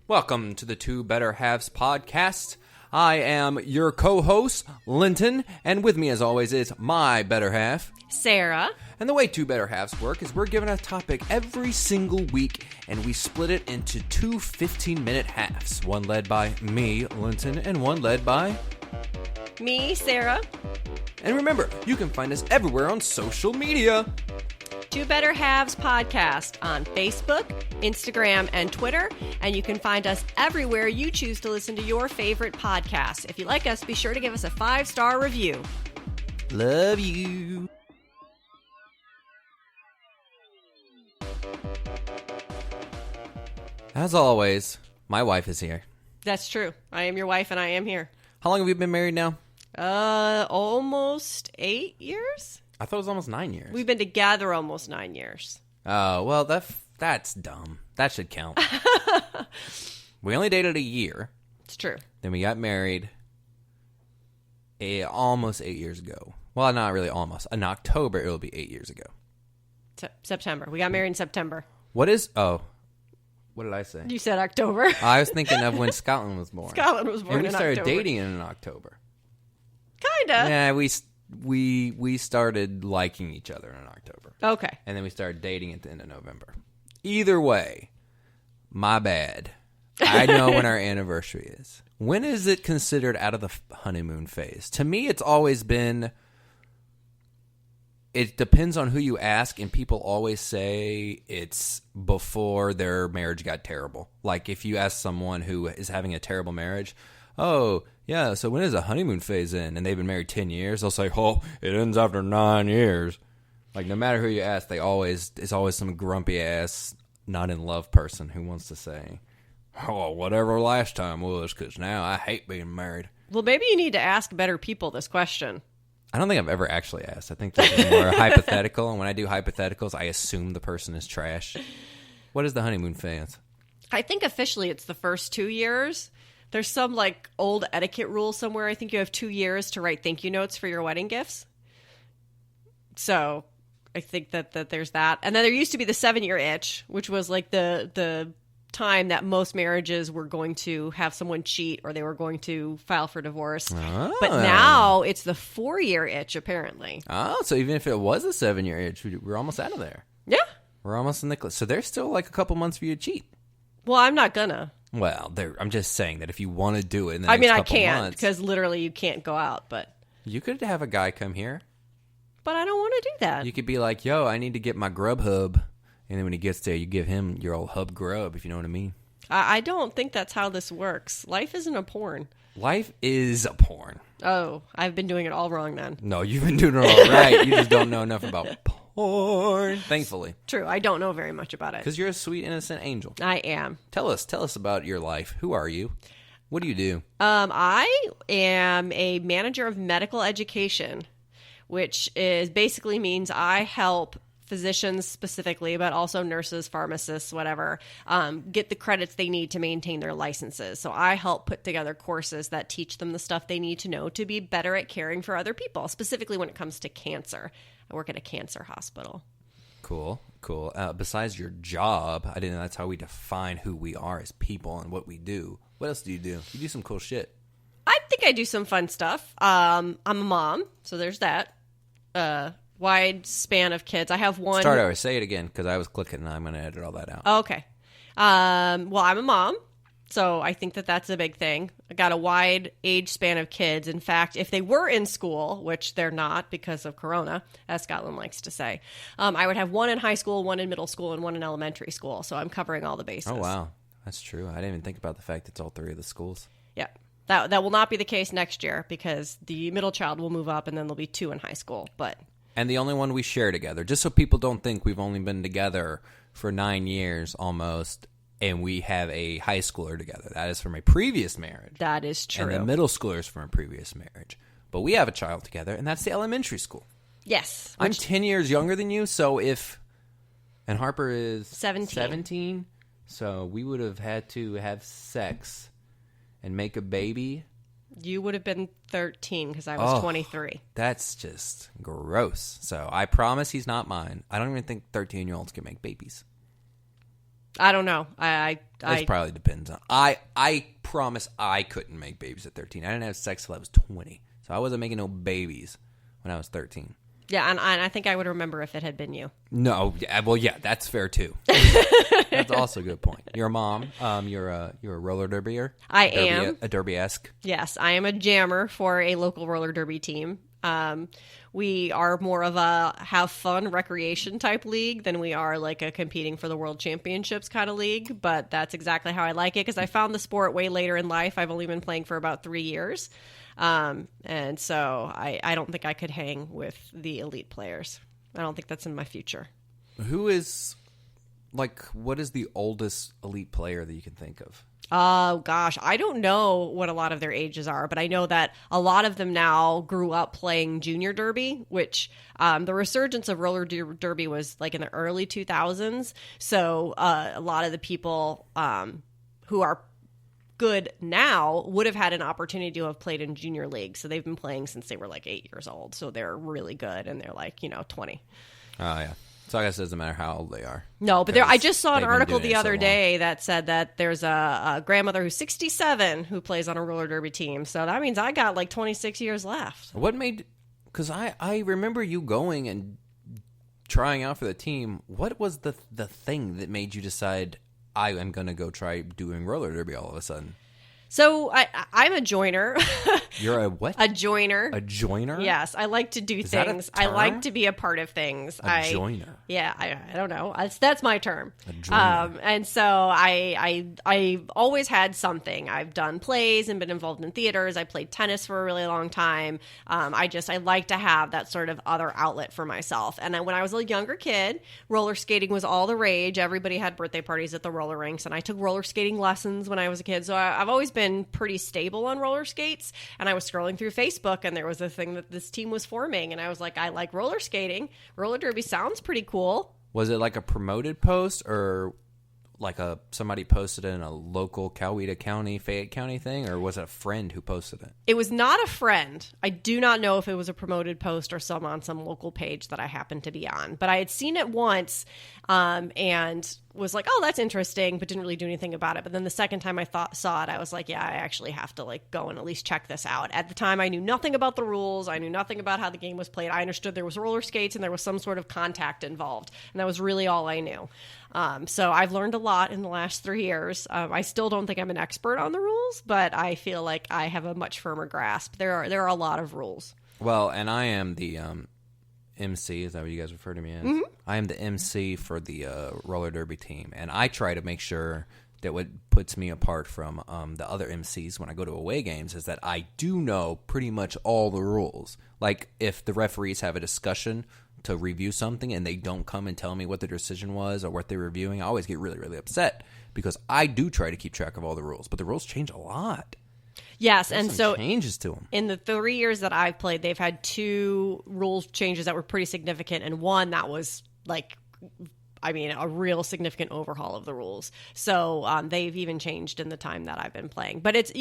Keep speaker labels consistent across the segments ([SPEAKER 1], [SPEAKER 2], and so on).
[SPEAKER 1] Welcome to the Two Better Halves podcast. I am your co-host, Linton, and with me as always is my better half,
[SPEAKER 2] Sarah.
[SPEAKER 1] And the way Two Better Halves work is we're given a topic every single week, and we split it into two 15-minute halves. One led by me, Linton, and one led by...
[SPEAKER 2] me, Sarah.
[SPEAKER 1] And remember, you can find us everywhere on social media.
[SPEAKER 2] Two Better Halves podcast on Facebook, Instagram, and Twitter. And you can find us everywhere you choose to listen to your favorite podcasts. If you like us, be sure to give us a 5-star review.
[SPEAKER 1] Love you. As always, my wife is here.
[SPEAKER 2] That's true. I am your wife and I am here.
[SPEAKER 1] How long have you been married now?
[SPEAKER 2] Almost 8 years?
[SPEAKER 1] I thought it was almost 9 years.
[SPEAKER 2] We've been together almost 9 years.
[SPEAKER 1] Oh, well, that's dumb. That should count. We only dated a year.
[SPEAKER 2] It's true.
[SPEAKER 1] Then we got married almost 8 years ago. Well, not really almost. In October, it will be 8 years ago.
[SPEAKER 2] September. We got married in September.
[SPEAKER 1] What did I say?
[SPEAKER 2] You said October.
[SPEAKER 1] I was thinking of when Scotland was born.
[SPEAKER 2] Scotland was born in October.
[SPEAKER 1] And we started dating in October.
[SPEAKER 2] Kinda.
[SPEAKER 1] Yeah, we started liking each other in October.
[SPEAKER 2] Okay.
[SPEAKER 1] And then we started dating at the end of November. Either way, my bad. I know when our anniversary is. When is it considered out of the honeymoon phase? To me, it's always been... It depends on who you ask, and people always say it's before their marriage got terrible. Like, if you ask someone who is having a terrible marriage, oh, yeah, so when does the honeymoon phase end? And they've been married 10 years, they'll say, oh, it ends after 9 years. Like, no matter who you ask, it's always some grumpy-ass, not-in-love person who wants to say, oh, whatever last time was, because now I hate being married.
[SPEAKER 2] Well, maybe you need to ask better people this question.
[SPEAKER 1] I don't think I've ever actually asked. I think this is more hypothetical, and when I do hypotheticals, I assume the person is trash. What is the honeymoon phase?
[SPEAKER 2] I think officially it's the first 2 years. There's some like old etiquette rule somewhere. I think you have 2 years to write thank you notes for your wedding gifts. So I think that there's that. And then there used to be the 7-year itch, which was like the time that most marriages were going to have someone cheat or they were going to file for divorce.
[SPEAKER 1] Oh.
[SPEAKER 2] But now it's the 4-year itch, apparently.
[SPEAKER 1] Oh, so even if it was a 7-year itch, we're almost out of there.
[SPEAKER 2] Yeah.
[SPEAKER 1] We're almost in the... So there's still like a couple months for you to cheat.
[SPEAKER 2] Well, I'm not gonna.
[SPEAKER 1] Well, I'm just saying that if you want to do it in the
[SPEAKER 2] I
[SPEAKER 1] next
[SPEAKER 2] mean, I
[SPEAKER 1] couple
[SPEAKER 2] can't
[SPEAKER 1] months...
[SPEAKER 2] because literally you can't go out, but...
[SPEAKER 1] You could have a guy come here.
[SPEAKER 2] But I don't want to do that.
[SPEAKER 1] You could be like, yo, I need to get my Grubhub. And then when he gets there, you give him your old hub grub, if you know what I mean.
[SPEAKER 2] I don't think that's how this works. Life isn't a porn.
[SPEAKER 1] Life is a porn.
[SPEAKER 2] Oh, I've been doing it all wrong then.
[SPEAKER 1] No, you've been doing it all right. You just don't know enough about porn. Thankfully.
[SPEAKER 2] True, I don't know very much about it.
[SPEAKER 1] Because you're a sweet, innocent angel.
[SPEAKER 2] I am.
[SPEAKER 1] Tell us about your life. Who are you? What do you do?
[SPEAKER 2] I am a manager of medical education, which basically means I help physicians specifically, but also nurses, pharmacists, whatever, get the credits they need to maintain their licenses. So I help put together courses that teach them the stuff they need to know to be better at caring for other people, specifically when it comes to cancer. I work at a cancer hospital.
[SPEAKER 1] Cool. Besides your job, I didn't know that's how we define who we are as people and what we do. What else do? You do some cool shit.
[SPEAKER 2] I think I do some fun stuff. I'm a mom, so there's that. Wide span of kids. I have one.
[SPEAKER 1] Start over. Say it again, because I was clicking and I'm going to edit all that out.
[SPEAKER 2] Oh, okay. Well, I'm a mom, so I think that's a big thing. I got a wide age span of kids. In fact, if they were in school, which they're not because of Corona, as Scotland likes to say, I would have one in high school, one in middle school, and one in elementary school. So I'm covering all the bases.
[SPEAKER 1] Oh, wow. That's true. I didn't even think about the fact it's all 3 of the schools.
[SPEAKER 2] Yeah. That will not be the case next year because the middle child will move up and then there'll be 2 in high school.
[SPEAKER 1] And the only one we share together, just so people don't think we've only been together for 9 years almost, and we have a high schooler together. That is from a previous marriage.
[SPEAKER 2] That is true.
[SPEAKER 1] And the middle schooler is from a previous marriage. But we have a child together, and that's the elementary school.
[SPEAKER 2] Yes.
[SPEAKER 1] I'm 10 years younger than you, so and Harper is
[SPEAKER 2] 17.
[SPEAKER 1] So we would have had to have sex and make a baby.
[SPEAKER 2] You would have been 13 because I was 23.
[SPEAKER 1] That's just gross. So I promise he's not mine. I don't even think 13-year-olds can make babies.
[SPEAKER 2] I don't know.
[SPEAKER 1] It probably depends on. I promise I couldn't make babies at 13. I didn't have sex till I was 20, so I wasn't making no babies when I was 13.
[SPEAKER 2] Yeah, and I think I would remember if it had been you.
[SPEAKER 1] No, well, yeah, that's fair too. That's also a good point. You're a mom. You're a roller derbyer.
[SPEAKER 2] I am
[SPEAKER 1] a derby-esque.
[SPEAKER 2] Yes, I am a jammer for a local roller derby team. We are more of a have fun recreation type league than we are like a competing for the world championships kind of league. But that's exactly how I like it because I found the sport way later in life. I've only been playing for about 3 years. And so I don't think I could hang with the elite players. I don't think that's in my future.
[SPEAKER 1] Who is, what is the oldest elite player that you can think of?
[SPEAKER 2] Oh, gosh. I don't know what a lot of their ages are, but I know that a lot of them now grew up playing junior derby, which the resurgence of roller derby was like in the early 2000s. So a lot of the people who are good now would have had an opportunity to have played in junior league. So they've been playing since they were like 8 years old. So they're really good and they're like, 20.
[SPEAKER 1] Oh, yeah. So I guess it doesn't matter how old they are.
[SPEAKER 2] No, but I just saw an article the other day that said that there's a grandmother who's 67 who plays on a roller derby team. So that means I got like 26 years left.
[SPEAKER 1] What made, because I remember you going and trying out for the team. What was the thing that made you decide I am going to go try doing roller derby all of a sudden?
[SPEAKER 2] So I'm a joiner.
[SPEAKER 1] You're a what?
[SPEAKER 2] A joiner.
[SPEAKER 1] A joiner?
[SPEAKER 2] Yes, I like to do
[SPEAKER 1] Is that a
[SPEAKER 2] things.
[SPEAKER 1] term?
[SPEAKER 2] I like to be a part of things.
[SPEAKER 1] A joiner.
[SPEAKER 2] Yeah, I don't know. That's my term.
[SPEAKER 1] A joiner.
[SPEAKER 2] And so I always had something. I've done plays and been involved in theaters. I played tennis for a really long time. I like to have that sort of other outlet for myself. And then when I was a younger kid, roller skating was all the rage. Everybody had birthday parties at the roller rinks, and I took roller skating lessons when I was a kid. So I've always been pretty stable on roller skates. And I was scrolling through Facebook, and there was a thing that this team was forming, and I was like, I like roller skating. Roller derby sounds pretty cool.
[SPEAKER 1] Was it like a promoted post or like somebody posted it in a local Coweta County, Fayette County thing, or was it a friend who posted it?
[SPEAKER 2] It was not a friend. I do not know if it was a promoted post or on some local page that I happened to be on, but I had seen it once and was like, oh, that's interesting, but didn't really do anything about it. But then the second time I saw it, I was like, yeah, I actually have to go and at least check this out. At the time, I knew nothing about the rules. I knew nothing about how the game was played. I understood there was roller skates and there was some sort of contact involved, and that was really all I knew. So I've learned a lot in the last 3 years. I still don't think I'm an expert on the rules, but I feel like I have a much firmer grasp. There are a lot of rules.
[SPEAKER 1] Well, and I am the MC, is that what you guys refer to me as? Mm-hmm. I am the MC for the roller derby team, and I try to make sure that what puts me apart from the other MCs when I go to away games is that I do know pretty much all the rules. Like, if the referees have a discussion to review something and they don't come and tell me what the decision was or what they're reviewing, I always get really, really upset because I do try to keep track of all the rules, but the rules change a lot.
[SPEAKER 2] Yes,
[SPEAKER 1] There's
[SPEAKER 2] and
[SPEAKER 1] some
[SPEAKER 2] so
[SPEAKER 1] changes to them.
[SPEAKER 2] In the 3 years that I've played, they've had 2 rules changes that were pretty significant, and one that was a real significant overhaul of the rules. So they've even changed in the time that I've been playing. But it's,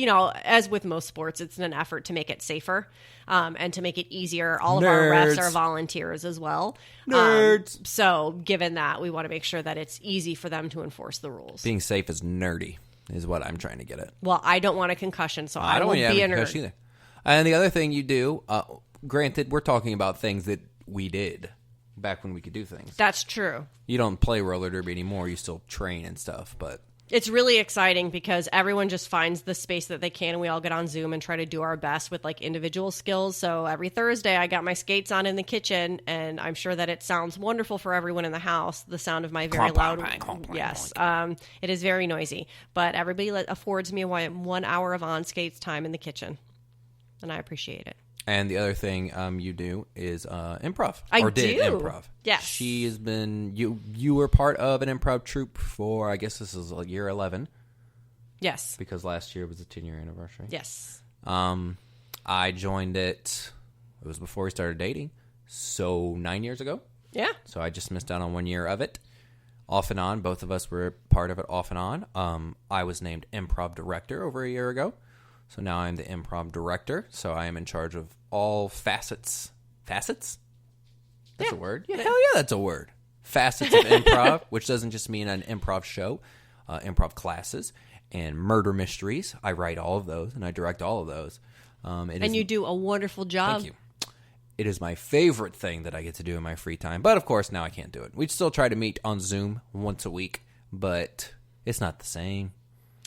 [SPEAKER 2] as with most sports, it's an effort to make it safer and to make it easier. All of our refs are volunteers as well.
[SPEAKER 1] Nerds.
[SPEAKER 2] So given that, we want to make sure that it's easy for them to enforce the rules.
[SPEAKER 1] Being safe is nerdy, is what I'm trying to get at.
[SPEAKER 2] Well, I don't want a concussion, so I
[SPEAKER 1] don't
[SPEAKER 2] will
[SPEAKER 1] want
[SPEAKER 2] be
[SPEAKER 1] you
[SPEAKER 2] a
[SPEAKER 1] to have a
[SPEAKER 2] nerd.
[SPEAKER 1] concussion either. And the other thing you do, granted, we're talking about things that we did back when we could do things.
[SPEAKER 2] That's true.
[SPEAKER 1] You don't play roller derby anymore. You still train and stuff, but
[SPEAKER 2] it's really exciting because everyone just finds the space that they can, and we all get on Zoom and try to do our best with individual skills. So every Thursday I got my skates on in the kitchen, and I'm sure that it sounds wonderful for everyone in the house, the sound of my very loud it is very noisy, but everybody affords me 1 hour of on skates time in the kitchen, and I appreciate it.
[SPEAKER 1] And the other thing you do is improv.
[SPEAKER 2] Did
[SPEAKER 1] improv.
[SPEAKER 2] Yes.
[SPEAKER 1] She has been, you were part of an improv troupe for, I guess this is year 11.
[SPEAKER 2] Yes.
[SPEAKER 1] Because last year was the 10-year anniversary.
[SPEAKER 2] Yes.
[SPEAKER 1] I joined it was before we started dating, so 9 years ago.
[SPEAKER 2] Yeah.
[SPEAKER 1] So I just missed out on 1 year of it. Off and on, both of us were part of it off and on. I was named improv director over a year ago. So now I'm the improv director, so I am in charge of all facets. Facets? That's a word? Yeah, hell yeah, that's a word. facets of improv, which doesn't just mean an improv show, improv classes, and murder mysteries. I write all of those, and I direct all of those.
[SPEAKER 2] You do a wonderful job.
[SPEAKER 1] Thank you. It is my favorite thing that I get to do in my free time. But, of course, now I can't do it. We still try to meet on Zoom once a week, but it's not the same.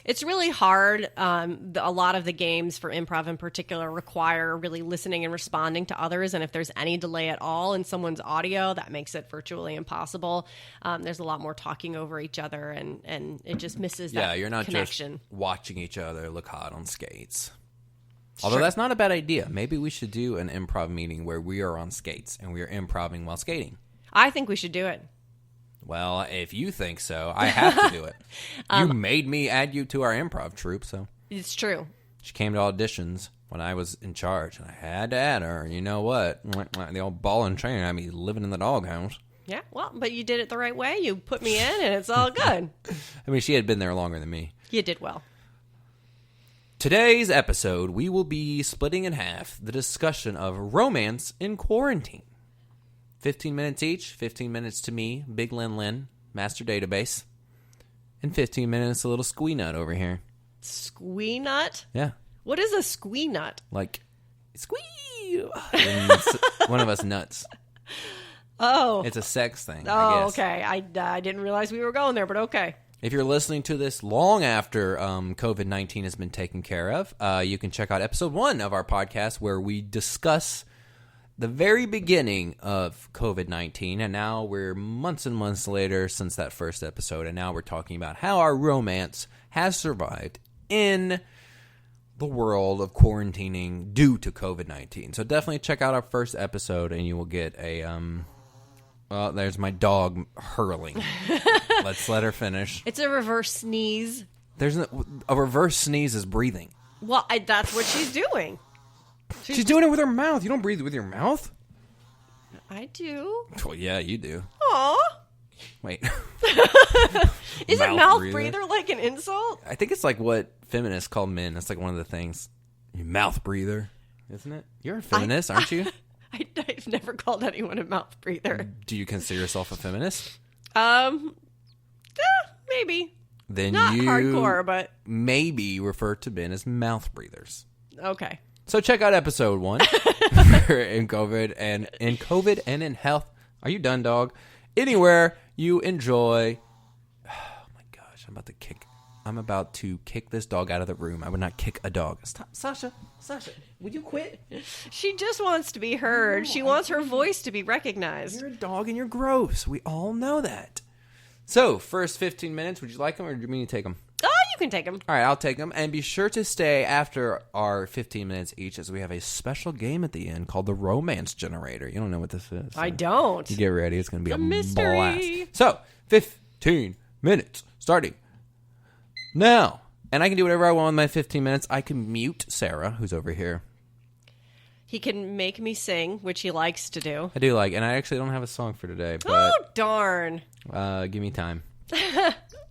[SPEAKER 2] It's really hard. A lot of the games for improv in particular require really listening and responding to others. And if there's any delay at all in someone's audio, that makes it virtually impossible. There's a lot more talking over each other, and it just misses that
[SPEAKER 1] you're not
[SPEAKER 2] connection.
[SPEAKER 1] Just watching each other look hot on skates. Although that's not a bad idea. Maybe we should do an improv meeting where we are on skates and we are improving while skating.
[SPEAKER 2] I think we should do it.
[SPEAKER 1] Well, if you think so, I have to do it. You made me add you to our improv troupe, so.
[SPEAKER 2] It's true.
[SPEAKER 1] She came to auditions when I was in charge, and I had to add her. And you know what? The old ball and chain had me living in the doghouse.
[SPEAKER 2] Yeah, well, but you did it the right way. You put me in, and it's all good.
[SPEAKER 1] I mean, she had been there longer than me.
[SPEAKER 2] You did well.
[SPEAKER 1] Today's episode, we will be splitting in half the discussion of romance in quarantine. 15 minutes each, 15 minutes to me, Big Lin, Master Database, and 15 minutes a little squee nut over here.
[SPEAKER 2] Squee nut?
[SPEAKER 1] Yeah.
[SPEAKER 2] What is a squee nut?
[SPEAKER 1] Like, squee! One of us nuts.
[SPEAKER 2] Oh.
[SPEAKER 1] It's a sex thing,
[SPEAKER 2] I
[SPEAKER 1] guess.
[SPEAKER 2] Okay. I didn't realize we were going there, but okay.
[SPEAKER 1] If you're listening to this long after COVID-19 has been taken care of, you can check out episode 1 of our podcast where we discuss the very beginning of COVID-19, and now we're months and months later since that first episode, and now we're talking about how our romance has survived in the world of quarantining due to COVID-19. So definitely check out our first episode, and you will get a well, there's my dog hurling. Let's let her finish.
[SPEAKER 2] It's a reverse sneeze.
[SPEAKER 1] There's a reverse sneeze is breathing.
[SPEAKER 2] Well, that's what she's doing.
[SPEAKER 1] She's doing it with her mouth. You don't breathe with your mouth.
[SPEAKER 2] I do.
[SPEAKER 1] Well, yeah, you do.
[SPEAKER 2] Aw.
[SPEAKER 1] Wait.
[SPEAKER 2] Is it mouth breather like an insult?
[SPEAKER 1] I think it's like what feminists call men. That's like one of the things. You mouth breather, isn't it? You're a feminist, aren't you?
[SPEAKER 2] I've never called anyone a mouth breather.
[SPEAKER 1] Do you consider yourself a feminist?
[SPEAKER 2] Maybe.
[SPEAKER 1] Then
[SPEAKER 2] not
[SPEAKER 1] you
[SPEAKER 2] hardcore, but
[SPEAKER 1] maybe refer to men as mouth breathers.
[SPEAKER 2] Okay.
[SPEAKER 1] So check out episode 1 in COVID and in health. Are you done, dog? Anywhere you enjoy. Oh my gosh, I'm about to kick this dog out of the room. I would not kick a dog. Stop, Sasha, will you quit?
[SPEAKER 2] She just wants to be heard. She wants her voice to be recognized.
[SPEAKER 1] You're a dog and you're gross. We all know that. So, first 15 minutes, would you like them or do you mean to take them?
[SPEAKER 2] Oh, you can take them.
[SPEAKER 1] All right, I'll take them. And be sure to stay after our 15 minutes each as we have a special game at the end called the Romance Generator. You don't know what this is.
[SPEAKER 2] I don't.
[SPEAKER 1] You get ready. It's going to be a
[SPEAKER 2] mystery.
[SPEAKER 1] blast. So, 15 minutes starting now. And I can do whatever I want with my 15 minutes. I can mute Sarah, who's over here.
[SPEAKER 2] He can make me sing, which he likes to do.
[SPEAKER 1] I do like, and I actually don't have a song for today. But,
[SPEAKER 2] oh, darn.
[SPEAKER 1] Give me time.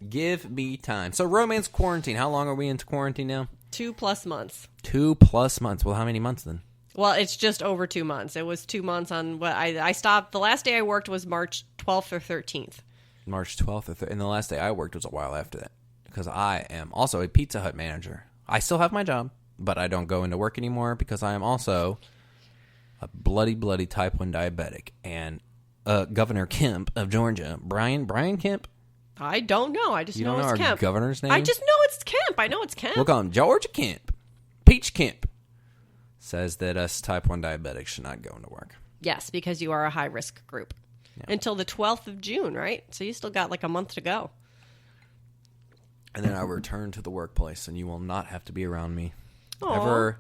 [SPEAKER 1] Give me time. So, romance quarantine. How long are we into quarantine now?
[SPEAKER 2] 2+ months.
[SPEAKER 1] 2+ months. Well, how many months then?
[SPEAKER 2] Well, it's just over 2 months. It was 2 months on what I stopped. The last day I worked was March 12th or 13th.
[SPEAKER 1] March 12th and the last day I worked was a while after that because I am also a Pizza Hut manager. I still have my job, but I don't go into work anymore because I am also a bloody type 1 diabetic. And Governor Kemp of Georgia, Brian Kemp?
[SPEAKER 2] I don't know. I just
[SPEAKER 1] you
[SPEAKER 2] know
[SPEAKER 1] don't know
[SPEAKER 2] it's
[SPEAKER 1] our
[SPEAKER 2] Kemp.
[SPEAKER 1] Governor's name?
[SPEAKER 2] I just know it's Kemp. I know it's Kemp.
[SPEAKER 1] We'll call him Georgia Kemp. Peach Kemp says that us type 1 diabetics should not go into work.
[SPEAKER 2] Yes, because you are a high-risk group. Yeah. Until the 12th of June, right? So you still got like a month to go.
[SPEAKER 1] And then I return to the workplace, and you will not have to be around me
[SPEAKER 2] Aww.
[SPEAKER 1] ever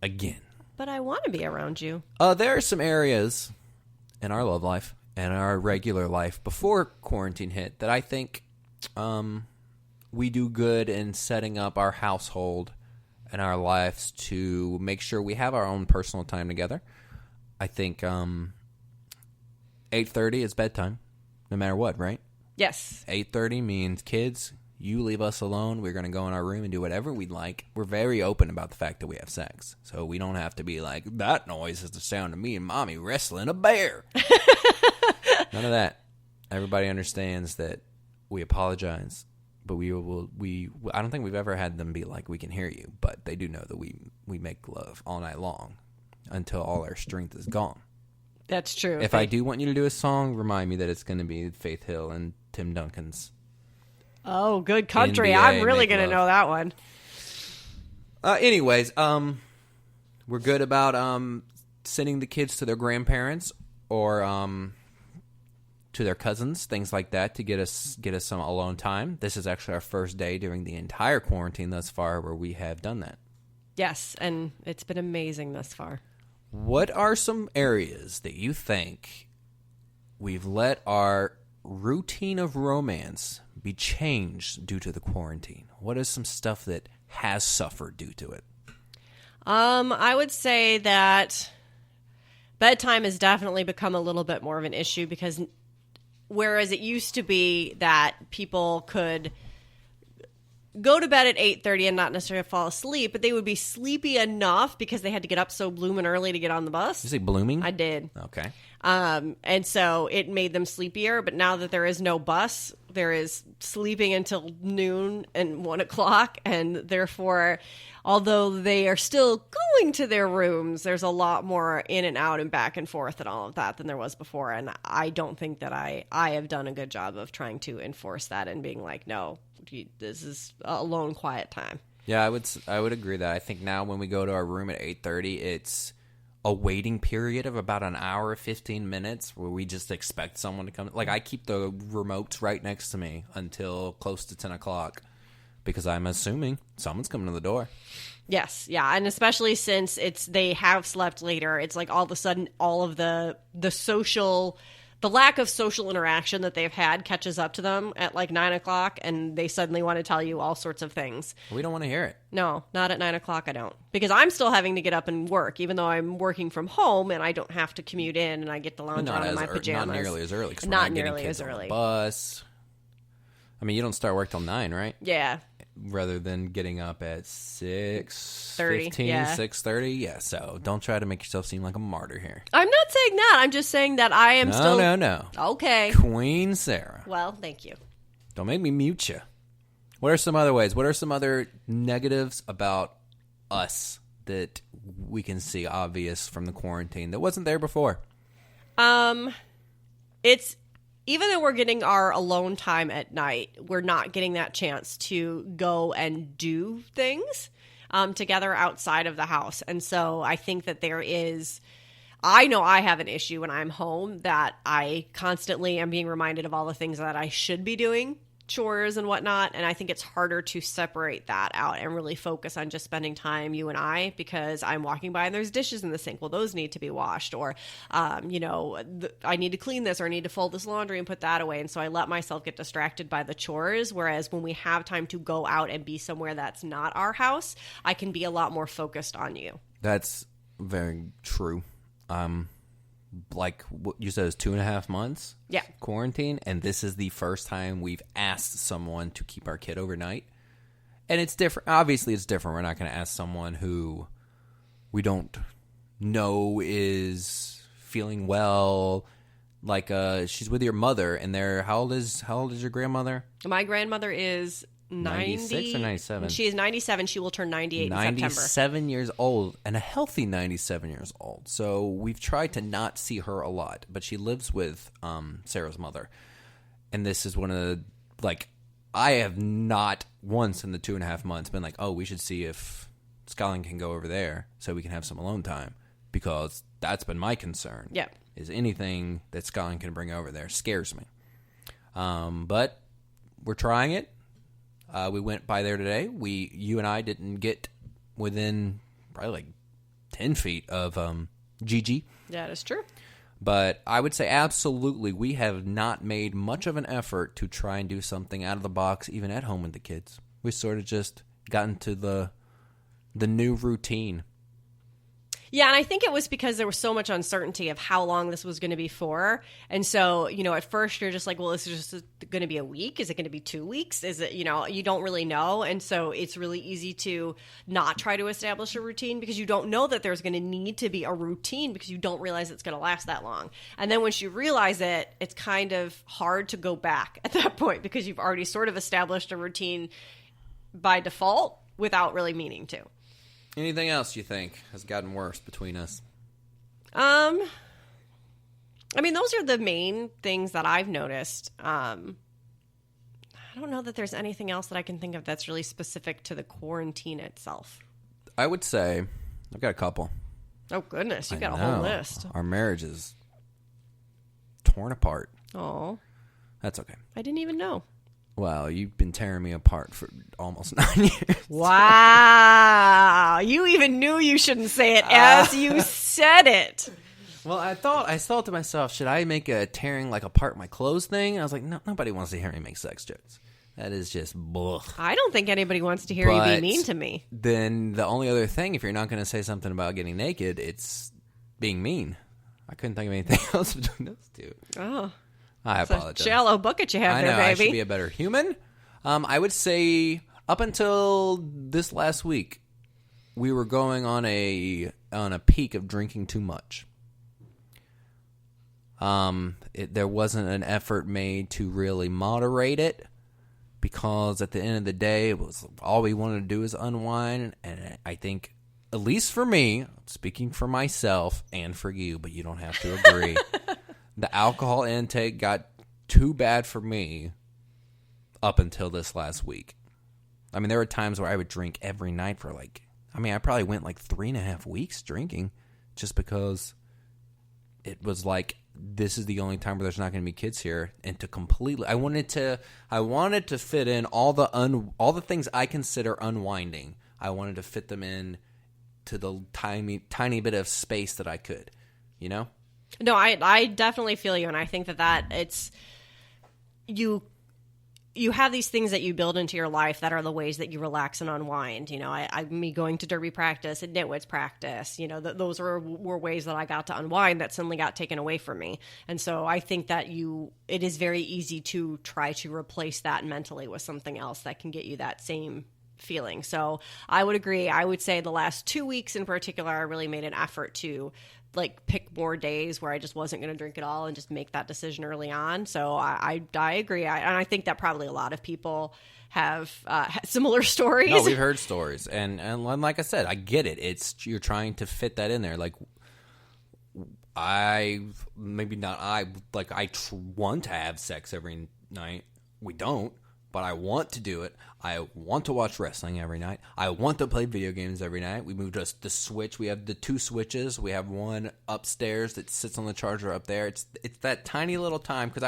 [SPEAKER 1] again.
[SPEAKER 2] But I want to be around you.
[SPEAKER 1] There are some areas in our love life and our regular life before quarantine hit that I think we do good in setting up our household and our lives to make sure we have our own personal time together. I think 8:30 is bedtime, no matter what, right?
[SPEAKER 2] Yes.
[SPEAKER 1] 8:30 means kids, you leave us alone. We're going to go in our room and do whatever we'd like. We're very open about the fact that we have sex. So we don't have to be like, that noise is the sound of me and mommy wrestling a bear. None of that. Everybody understands that we apologize, but I don't think we've ever had them be like, we can hear you, but they do know that we make love all night long until all our strength is gone.
[SPEAKER 2] That's true.
[SPEAKER 1] If I do want you to do a song, remind me that it's going to be Faith Hill and Tim Duncan's.
[SPEAKER 2] Oh, good country.
[SPEAKER 1] NBA,
[SPEAKER 2] I'm really
[SPEAKER 1] Make
[SPEAKER 2] going to
[SPEAKER 1] Love.
[SPEAKER 2] know that one.
[SPEAKER 1] Anyways, we're good about sending the kids to their grandparents or to their cousins, things like that, to get us some alone time. This is actually our first day during the entire quarantine thus far where we have done that.
[SPEAKER 2] Yes, and it's been amazing thus far.
[SPEAKER 1] What are some areas that you think we've let our routine of romance be changed due to the quarantine? What is some stuff that has suffered due to it?
[SPEAKER 2] I would say that bedtime has definitely become a little bit more of an issue because whereas it used to be that people could go to bed at 8:30 and not necessarily fall asleep, but they would be sleepy enough because they had to get up so blooming early to get on the bus.
[SPEAKER 1] Did you say blooming?
[SPEAKER 2] I did.
[SPEAKER 1] Okay.
[SPEAKER 2] And so it made them sleepier, but now that there is no bus, there is sleeping until noon and 1 o'clock, and therefore, although they are still going to their rooms, there's a lot more in and out and back and forth and all of that than there was before, and I don't think that I have done a good job of trying to enforce that and being like, no, this is alone, quiet time.
[SPEAKER 1] Yeah, I would agree that I think now when we go to our room at 8:30, it's a waiting period of about an hour, 15 minutes where we just expect someone to come. Like, I keep the remotes right next to me until close to 10 o'clock because I'm assuming someone's coming to the door.
[SPEAKER 2] Yes, yeah, and especially since they have slept later, it's like all of a sudden all of the lack of social interaction that they've had catches up to them at like 9 o'clock, and they suddenly want to tell you all sorts of things.
[SPEAKER 1] We don't want to hear it.
[SPEAKER 2] No, not at 9 o'clock, I don't. Because I'm still having to get up and work, even though I'm working from home and I don't have to commute in and I get to lounge around in my pajamas.
[SPEAKER 1] Not nearly as early because we're
[SPEAKER 2] Not
[SPEAKER 1] not getting
[SPEAKER 2] nearly
[SPEAKER 1] kids
[SPEAKER 2] as
[SPEAKER 1] on
[SPEAKER 2] early.
[SPEAKER 1] the bus. I mean, you don't start work till 9, right?
[SPEAKER 2] Yeah.
[SPEAKER 1] Rather than getting up at
[SPEAKER 2] 6:30,
[SPEAKER 1] 6:15,
[SPEAKER 2] yeah.
[SPEAKER 1] 6:30. Yeah, so don't try to make yourself seem like a martyr here.
[SPEAKER 2] I'm not saying that. I'm just saying that I am still...
[SPEAKER 1] No.
[SPEAKER 2] Okay.
[SPEAKER 1] Queen Sarah.
[SPEAKER 2] Well, thank you.
[SPEAKER 1] Don't make me mute you. What are some other ways? What are some other negatives about us that we can see obvious from the quarantine that wasn't there before?
[SPEAKER 2] It's... Even though we're getting our alone time at night, we're not getting that chance to go and do things together outside of the house. And so I think that I know I have an issue when I'm home that I constantly am being reminded of all the things that I should be doing, chores and whatnot. And I think it's harder to separate that out and really focus on just spending time, you and I, because I'm walking by and there's dishes in the sink. Well, those need to be washed, or, I need to clean this, or I need to fold this laundry and put that away. And so I let myself get distracted by the chores. Whereas when we have time to go out and be somewhere that's not our house, I can be a lot more focused on you.
[SPEAKER 1] That's very true. Like what you said, is 2.5 months.
[SPEAKER 2] Yeah.
[SPEAKER 1] Quarantine, and this is the first time we've asked someone to keep our kid overnight, and it's different. Obviously, it's different. We're not going to ask someone who we don't know is feeling well. Like she's with your mother, and how old is your grandmother?
[SPEAKER 2] My grandmother is
[SPEAKER 1] 96 or 97?
[SPEAKER 2] She is 97. She will turn 98 in September.
[SPEAKER 1] 97 years old, and a healthy 97 years old. So we've tried to not see her a lot, but she lives with Sarah's mother. And this is one of the, like, I have not once in the 2.5 months been like, oh, we should see if Skyline can go over there so we can have some alone time. Because that's been my concern.
[SPEAKER 2] Yeah.
[SPEAKER 1] Is anything that Skyline can bring over there scares me. But we're trying it. We went by there today. You and I didn't get within probably like 10 feet of Gigi.
[SPEAKER 2] That is true.
[SPEAKER 1] But I would say absolutely we have not made much of an effort to try and do something out of the box, even at home with the kids. We sort of just gotten to the new routine.
[SPEAKER 2] Yeah, and I think it was because there was so much uncertainty of how long this was going to be for. And so, at first you're just like, well, is it just going to be a week? Is it going to be 2 weeks? Is it, you don't really know. And so it's really easy to not try to establish a routine because you don't know that there's going to need to be a routine because you don't realize it's going to last that long. And then once you realize it, it's kind of hard to go back at that point because you've already sort of established a routine by default without really meaning to.
[SPEAKER 1] Anything else you think has gotten worse between us?
[SPEAKER 2] I mean, those are the main things that I've noticed. I don't know that there's anything else that I can think of that's really specific to the quarantine itself.
[SPEAKER 1] I would say I've got a couple.
[SPEAKER 2] Oh, goodness. You've got a whole list.
[SPEAKER 1] Our marriage is torn apart.
[SPEAKER 2] Oh.
[SPEAKER 1] That's okay.
[SPEAKER 2] I didn't even know.
[SPEAKER 1] Well, you've been tearing me apart for almost 9 years.
[SPEAKER 2] Wow. You even knew you shouldn't say it as you said it.
[SPEAKER 1] Well, I thought to myself, should I make a tearing like apart my clothes thing? And I was like, no, nobody wants to hear me make sex jokes. That is just blech.
[SPEAKER 2] I don't think anybody wants to hear you be mean to me.
[SPEAKER 1] Then the only other thing, if you're not going to say something about getting naked, it's being mean. I couldn't think of anything else between those two.
[SPEAKER 2] Oh.
[SPEAKER 1] I apologize.
[SPEAKER 2] It's a shallow bucket you have there, baby.
[SPEAKER 1] I should be a better human. I would say up until this last week, we were going on a peak of drinking too much. There wasn't an effort made to really moderate it because at the end of the day, it was all we wanted to do is unwind. And I think, at least for me, speaking for myself and for you, but you don't have to agree. The alcohol intake got too bad for me up until this last week. I mean, there were times where I would drink every night for I probably went 3.5 weeks drinking just because it was like, this is the only time where there's not going to be kids here. And to completely, I wanted to fit in all the things I consider unwinding. I wanted to fit them in to the tiny bit of space that I could, No,
[SPEAKER 2] I definitely feel you, and I think that it's you have these things that you build into your life that are the ways that you relax and unwind. Me going to derby practice and nitwits practice, those were ways that I got to unwind that suddenly got taken away from me. And so I think that it is very easy to try to replace that mentally with something else that can get you that same feeling. So I would agree. I would say the last 2 weeks in particular, I really made an effort to pick more days where I just wasn't going to drink at all and just make that decision early on. So I agree. And I think that probably a lot of people have similar stories.
[SPEAKER 1] No, we've heard stories. And like I said, I get it. You're trying to fit that in there. I want to have sex every night. We don't. But I want to do it. I want to watch wrestling every night. I want to play video games every night. We moved us the Switch. We have the 2 Switches. We have one upstairs that sits on the charger up there. It's that tiny little time because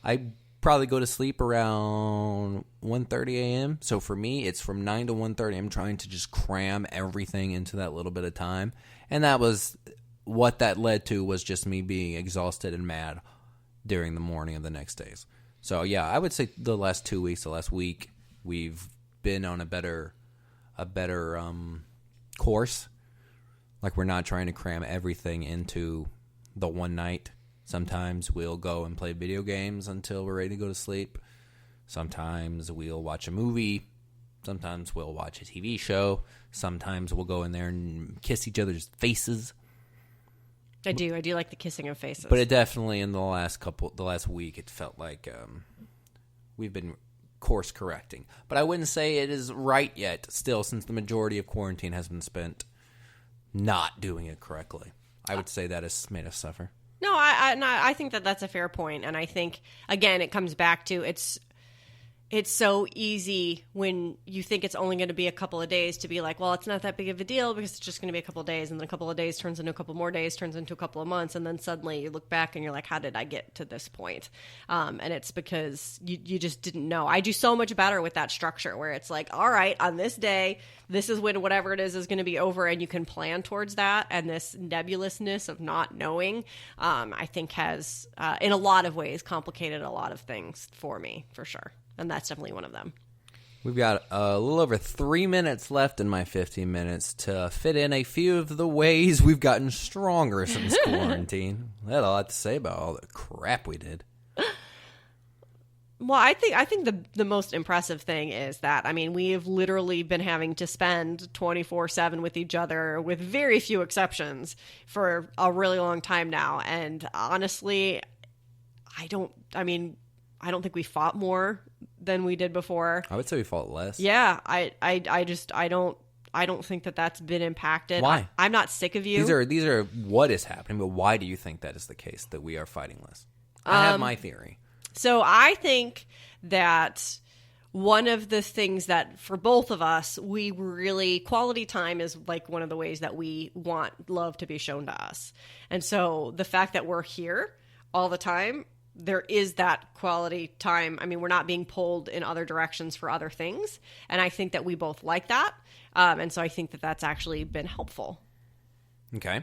[SPEAKER 1] I probably go to sleep around 1:30 a.m. So for me, it's from 9 to 1:30. I'm trying to just cram everything into that little bit of time. And that was what that led to was just me being exhausted and mad during the morning of the next days. So, yeah, I would say the last 2 weeks, the last week, we've been on a better course. We're not trying to cram everything into the one night. Sometimes we'll go and play video games until we're ready to go to sleep. Sometimes we'll watch a movie. Sometimes we'll watch a TV show. Sometimes we'll go in there and kiss each other's faces.
[SPEAKER 2] I do like the kissing of faces.
[SPEAKER 1] But it definitely in the last week, it felt like we've been course correcting. But I wouldn't say it is right yet. Still, since the majority of quarantine has been spent not doing it correctly, I would say that has made us suffer.
[SPEAKER 2] No, I think that that's a fair point, and I think again it comes back to it's so easy when you think it's only going to be a couple of days to be like, well, it's not that big of a deal because it's just going to be a couple of days, and then a couple of days turns into a couple more days, turns into a couple of months, and then suddenly you look back and you're like, how did I get to this point? And it's because you just didn't know. I do so much better with that structure where it's like, all right, on this day, this is when whatever it is going to be over, and you can plan towards that. And this nebulousness of not knowing, I think has, in a lot of ways, complicated a lot of things for me, for sure. And that's definitely one of them.
[SPEAKER 1] We've got a little over 3 minutes left in my 15 minutes to fit in a few of the ways we've gotten stronger since quarantine. I had a lot to say about all the crap we did.
[SPEAKER 2] Well, I think the most impressive thing is that, I mean, we have literally been having to spend 24/7 with each other, with very few exceptions, for a really long time now. And honestly, I don't think we fought more than we did before.
[SPEAKER 1] I would say we fought less.
[SPEAKER 2] Yeah, I don't think that that's been impacted.
[SPEAKER 1] Why?
[SPEAKER 2] I'm not sick of you.
[SPEAKER 1] These are what is happening, but why do you think that is the case, that we are fighting less? I have my theory.
[SPEAKER 2] So I think that one of the things that for both of us, we really, quality time is like one of the ways that we want love to be shown to us. And so the fact that we're here all the time, there is that quality time. I mean, we're not being pulled in other directions for other things. And I think that we both like that. And so I think that that's actually been helpful.
[SPEAKER 1] Okay.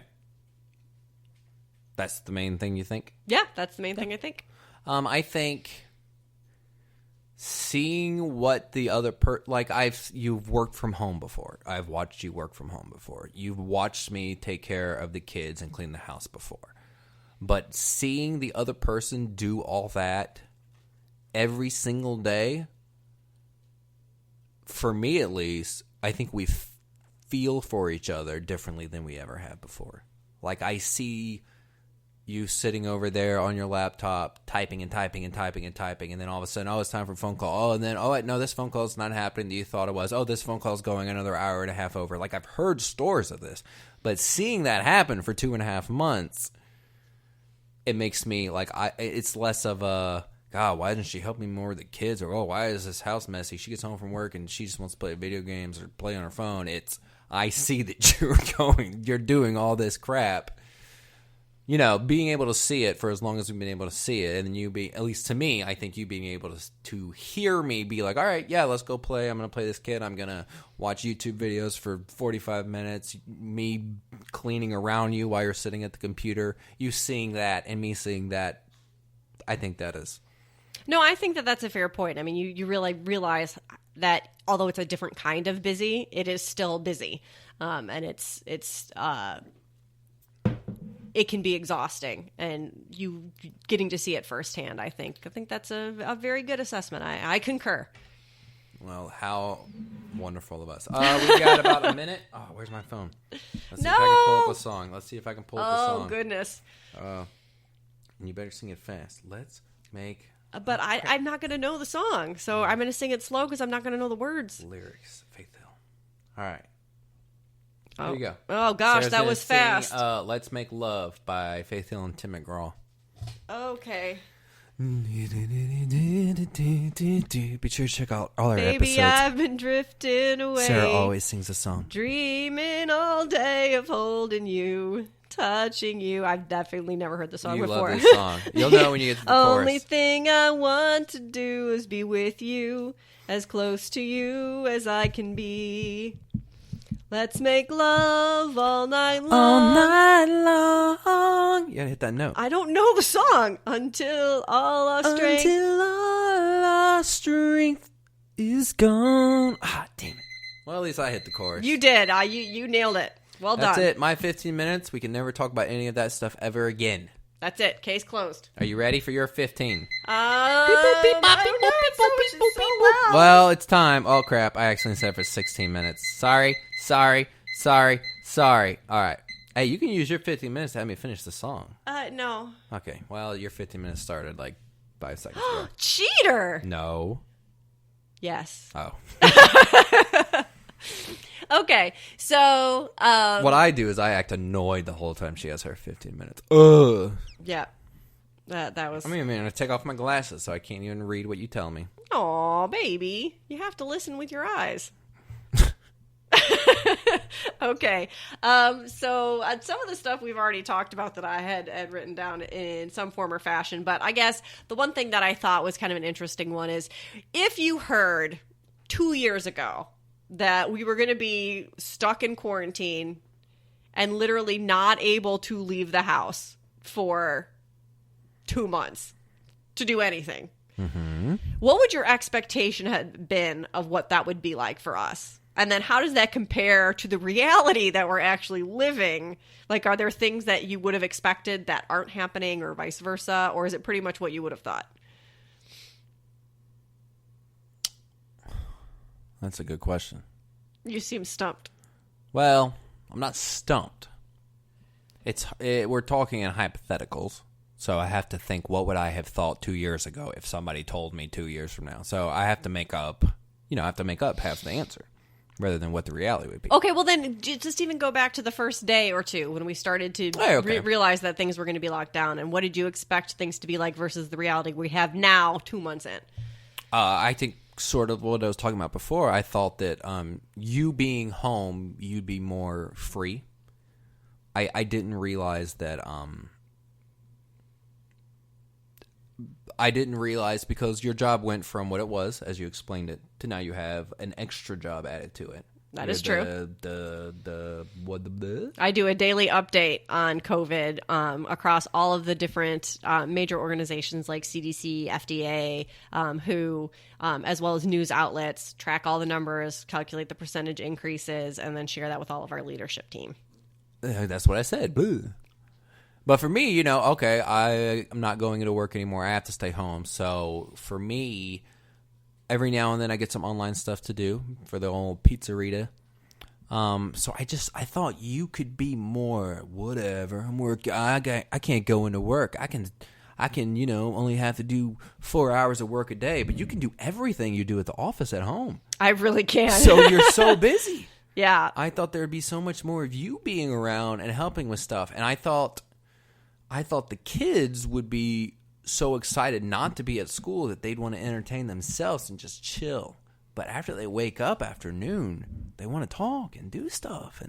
[SPEAKER 1] That's the main thing you think?
[SPEAKER 2] Yeah, that's the main thing I think.
[SPEAKER 1] I think seeing what the other you've worked from home before. I've watched you work from home before. You've watched me take care of the kids and clean the house before. But seeing the other person do all that every single day, for me at least, I think we feel for each other differently than we ever have before. Like, I see you sitting over there on your laptop, typing and typing and typing and typing, and then all of a sudden, it's time for a phone call. Oh, and then, wait, no, this phone call is not happening that you thought it was. Oh, this phone call is going another hour and a half over. Like, I've heard stories of this. But seeing that happen for 2.5 months, it makes me, it's less of a, God, why doesn't she help me more with the kids? Or, why is this house messy? She gets home from work and she just wants to play video games or play on her phone. I see that you're doing all this crap. You know, being able to see it for as long as we've been able to see it, and then at least to me, I think you being able to hear me be like, all right, yeah, let's go play. I'm going to play this kid. I'm going to watch YouTube videos for 45 minutes. Me cleaning around you while you're sitting at the computer. You seeing that and me seeing that, I think that is.
[SPEAKER 2] No, I think that that's a fair point. I mean, you really realize that although it's a different kind of busy, it is still busy. And it can be exhausting, and you getting to see it firsthand. I think that's a very good assessment. I concur.
[SPEAKER 1] Well, how wonderful of us. We've got about a minute. Oh, where's my phone? Let's see if I can pull up a song. Let's see if I can pull up a song.
[SPEAKER 2] Oh, goodness.
[SPEAKER 1] And you better sing it fast. Let's make...
[SPEAKER 2] But I'm not going to know the song, so I'm going to sing it slow because I'm not going to know the words.
[SPEAKER 1] Lyrics. Faith Hill. All right.
[SPEAKER 2] Oh.
[SPEAKER 1] There you go.
[SPEAKER 2] Oh, gosh,
[SPEAKER 1] Sarah's
[SPEAKER 2] that was fast.
[SPEAKER 1] Let's Make Love by Faith Hill and Tim McGraw.
[SPEAKER 2] Okay.
[SPEAKER 1] Be sure to check out all our
[SPEAKER 2] Baby,
[SPEAKER 1] episodes.
[SPEAKER 2] I've been drifting away.
[SPEAKER 1] Sarah always sings a song.
[SPEAKER 2] Dreaming all day of holding you, touching you. I've definitely never heard the song before.
[SPEAKER 1] You love this song. You'll know when you get to the
[SPEAKER 2] Only
[SPEAKER 1] chorus.
[SPEAKER 2] thing I want to do is be with you, as close to you as I can be. Let's make love all night long.
[SPEAKER 1] All night long. You gotta hit that note.
[SPEAKER 2] I don't know the song. Until all our strength.
[SPEAKER 1] Until all our strength is gone. Ah, damn it. Well, at least I hit the chorus.
[SPEAKER 2] You did. You nailed it. Well done.
[SPEAKER 1] That's it. My 15 minutes. We can never talk about any of that stuff ever again.
[SPEAKER 2] That's it. Case closed.
[SPEAKER 1] Are you ready for your 15?
[SPEAKER 2] Well,
[SPEAKER 1] Well, it's time. Oh, crap. I accidentally set it for 16 minutes. Sorry. All right. Hey, you can use your 15 minutes to have me finish the song.
[SPEAKER 2] no.
[SPEAKER 1] Okay. Well, your 15 minutes started like 5 seconds ago.
[SPEAKER 2] Cheater.
[SPEAKER 1] No.
[SPEAKER 2] Yes.
[SPEAKER 1] Oh.
[SPEAKER 2] Okay. So,
[SPEAKER 1] What I do is I act annoyed the whole time she has her 15 minutes. Ugh.
[SPEAKER 2] yeah. That was.
[SPEAKER 1] I'm going to take off my glasses so I can't even read what you tell me.
[SPEAKER 2] Aw, baby. You have to listen with your eyes. Okay. So some of the stuff we've already talked about that I had written down in some form or fashion, but I guess the one thing that I thought was kind of an interesting one is if you heard 2 years ago that we were going to be stuck in quarantine and literally not able to leave the house for 2 months to do anything. What would your expectation have been of what that would be like for us? And then how does that compare to the reality that we're actually living? Like, are there things that you would have expected that aren't happening or vice versa? Or is it pretty much what you would have thought?
[SPEAKER 1] That's a good question.
[SPEAKER 2] You seem stumped.
[SPEAKER 1] Well, I'm not stumped. We're talking in hypotheticals. So I have to think, what would I have thought 2 years ago if somebody told me 2 years from now? So I have to make up half the answer rather than what the reality would be.
[SPEAKER 2] Okay, well then just even go back to the first day or two when we started to realize that things were going to be locked down. And what did you expect things to be like versus the reality we have now 2 months in?
[SPEAKER 1] I think sort of what I was talking about before. I thought that you being home, you'd be more free. I didn't realize that... I didn't realize because your job went from what it was, as you explained it, to now you have an extra job added to it.
[SPEAKER 2] That is true.
[SPEAKER 1] The
[SPEAKER 2] I do a daily update on COVID across all of the different major organizations like CDC, FDA, WHO, as well as news outlets, track all the numbers, calculate the percentage increases, and then share that with all of our leadership team.
[SPEAKER 1] That's what I said. Boo. But for me, okay, I'm not going into work anymore. I have to stay home. So for me, every now and then I get some online stuff to do for the old pizzerita. So I thought you could be more whatever. I'm working. I can't go into work. I can only have to do 4 hours of work a day. But you can do everything you do at the office at home.
[SPEAKER 2] I really can.
[SPEAKER 1] So you're so busy.
[SPEAKER 2] Yeah.
[SPEAKER 1] I thought there'd be so much more of you being around and helping with stuff. And I thought the kids would be so excited not to be at school that they'd want to entertain themselves and just chill. But after they wake up after noon, they want to talk and do stuff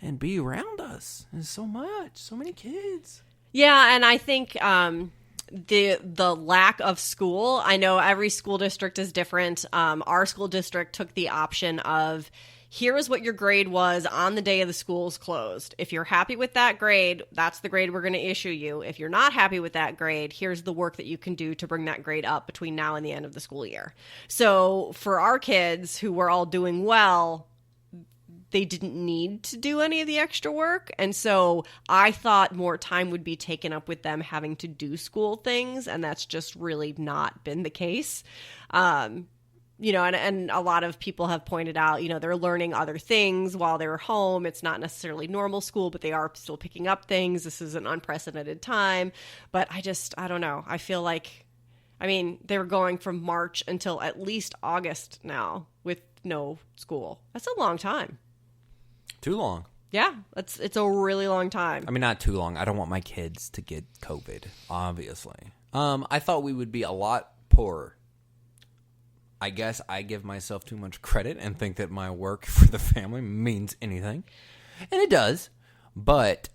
[SPEAKER 1] and be around us. There's so many kids.
[SPEAKER 2] Yeah, and I think the lack of school, I know every school district is different. Our school district took the option of, here is what your grade was on the day of the school's closed. If you're happy with that grade, that's the grade we're going to issue you. If you're not happy with that grade, here's the work that you can do to bring that grade up between now and the end of the school year. So for our kids who were all doing well, they didn't need to do any of the extra work. And so I thought more time would be taken up with them having to do school things. And that's just really not been the case. And a lot of people have pointed out, they're learning other things while they're home. It's not necessarily normal school, but they are still picking up things. This is an unprecedented time. But I don't know. I feel like, they were going from March until at least August now with no school. That's a long time.
[SPEAKER 1] Too long.
[SPEAKER 2] Yeah, it's a really long time.
[SPEAKER 1] Not too long. I don't want my kids to get COVID, obviously. I thought we would be a lot poorer. I guess I give myself too much credit and think that my work for the family means anything. And it does. But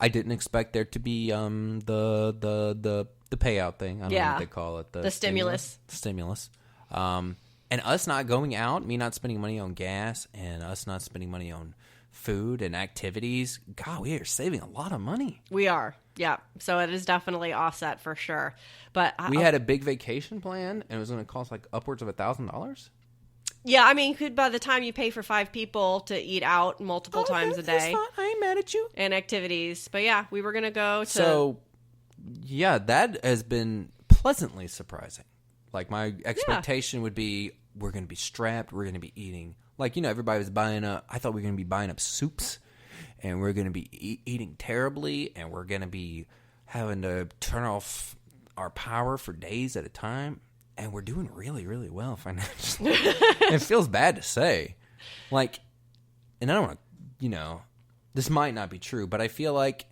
[SPEAKER 1] I didn't expect there to be the payout thing. I don't know what they call it.
[SPEAKER 2] The stimulus.
[SPEAKER 1] Stimulus. And us not going out, me not spending money on gas, and us not spending money on food and activities. God, we are saving a lot of money. We are.
[SPEAKER 2] Yeah. So it is definitely offset for sure. But
[SPEAKER 1] we had a big vacation plan, and it was going to cost like upwards of $1,000.
[SPEAKER 2] Yeah, by the time you pay for 5 people to eat out multiple times a day.
[SPEAKER 1] I ain't mad at you.
[SPEAKER 2] And activities. But yeah, we were going to go to...
[SPEAKER 1] So, yeah, that has been pleasantly surprising. Like, my expectation would be, we're going to be strapped, we're going to be eating. Like, everybody was buying up... I thought we were going to be buying up soups, and we're going to be eating terribly, and we're going to be having to turn off our power for days at a time. And we're doing really, really well financially. It feels bad to say. Like, and I don't want to, this might not be true, but I feel like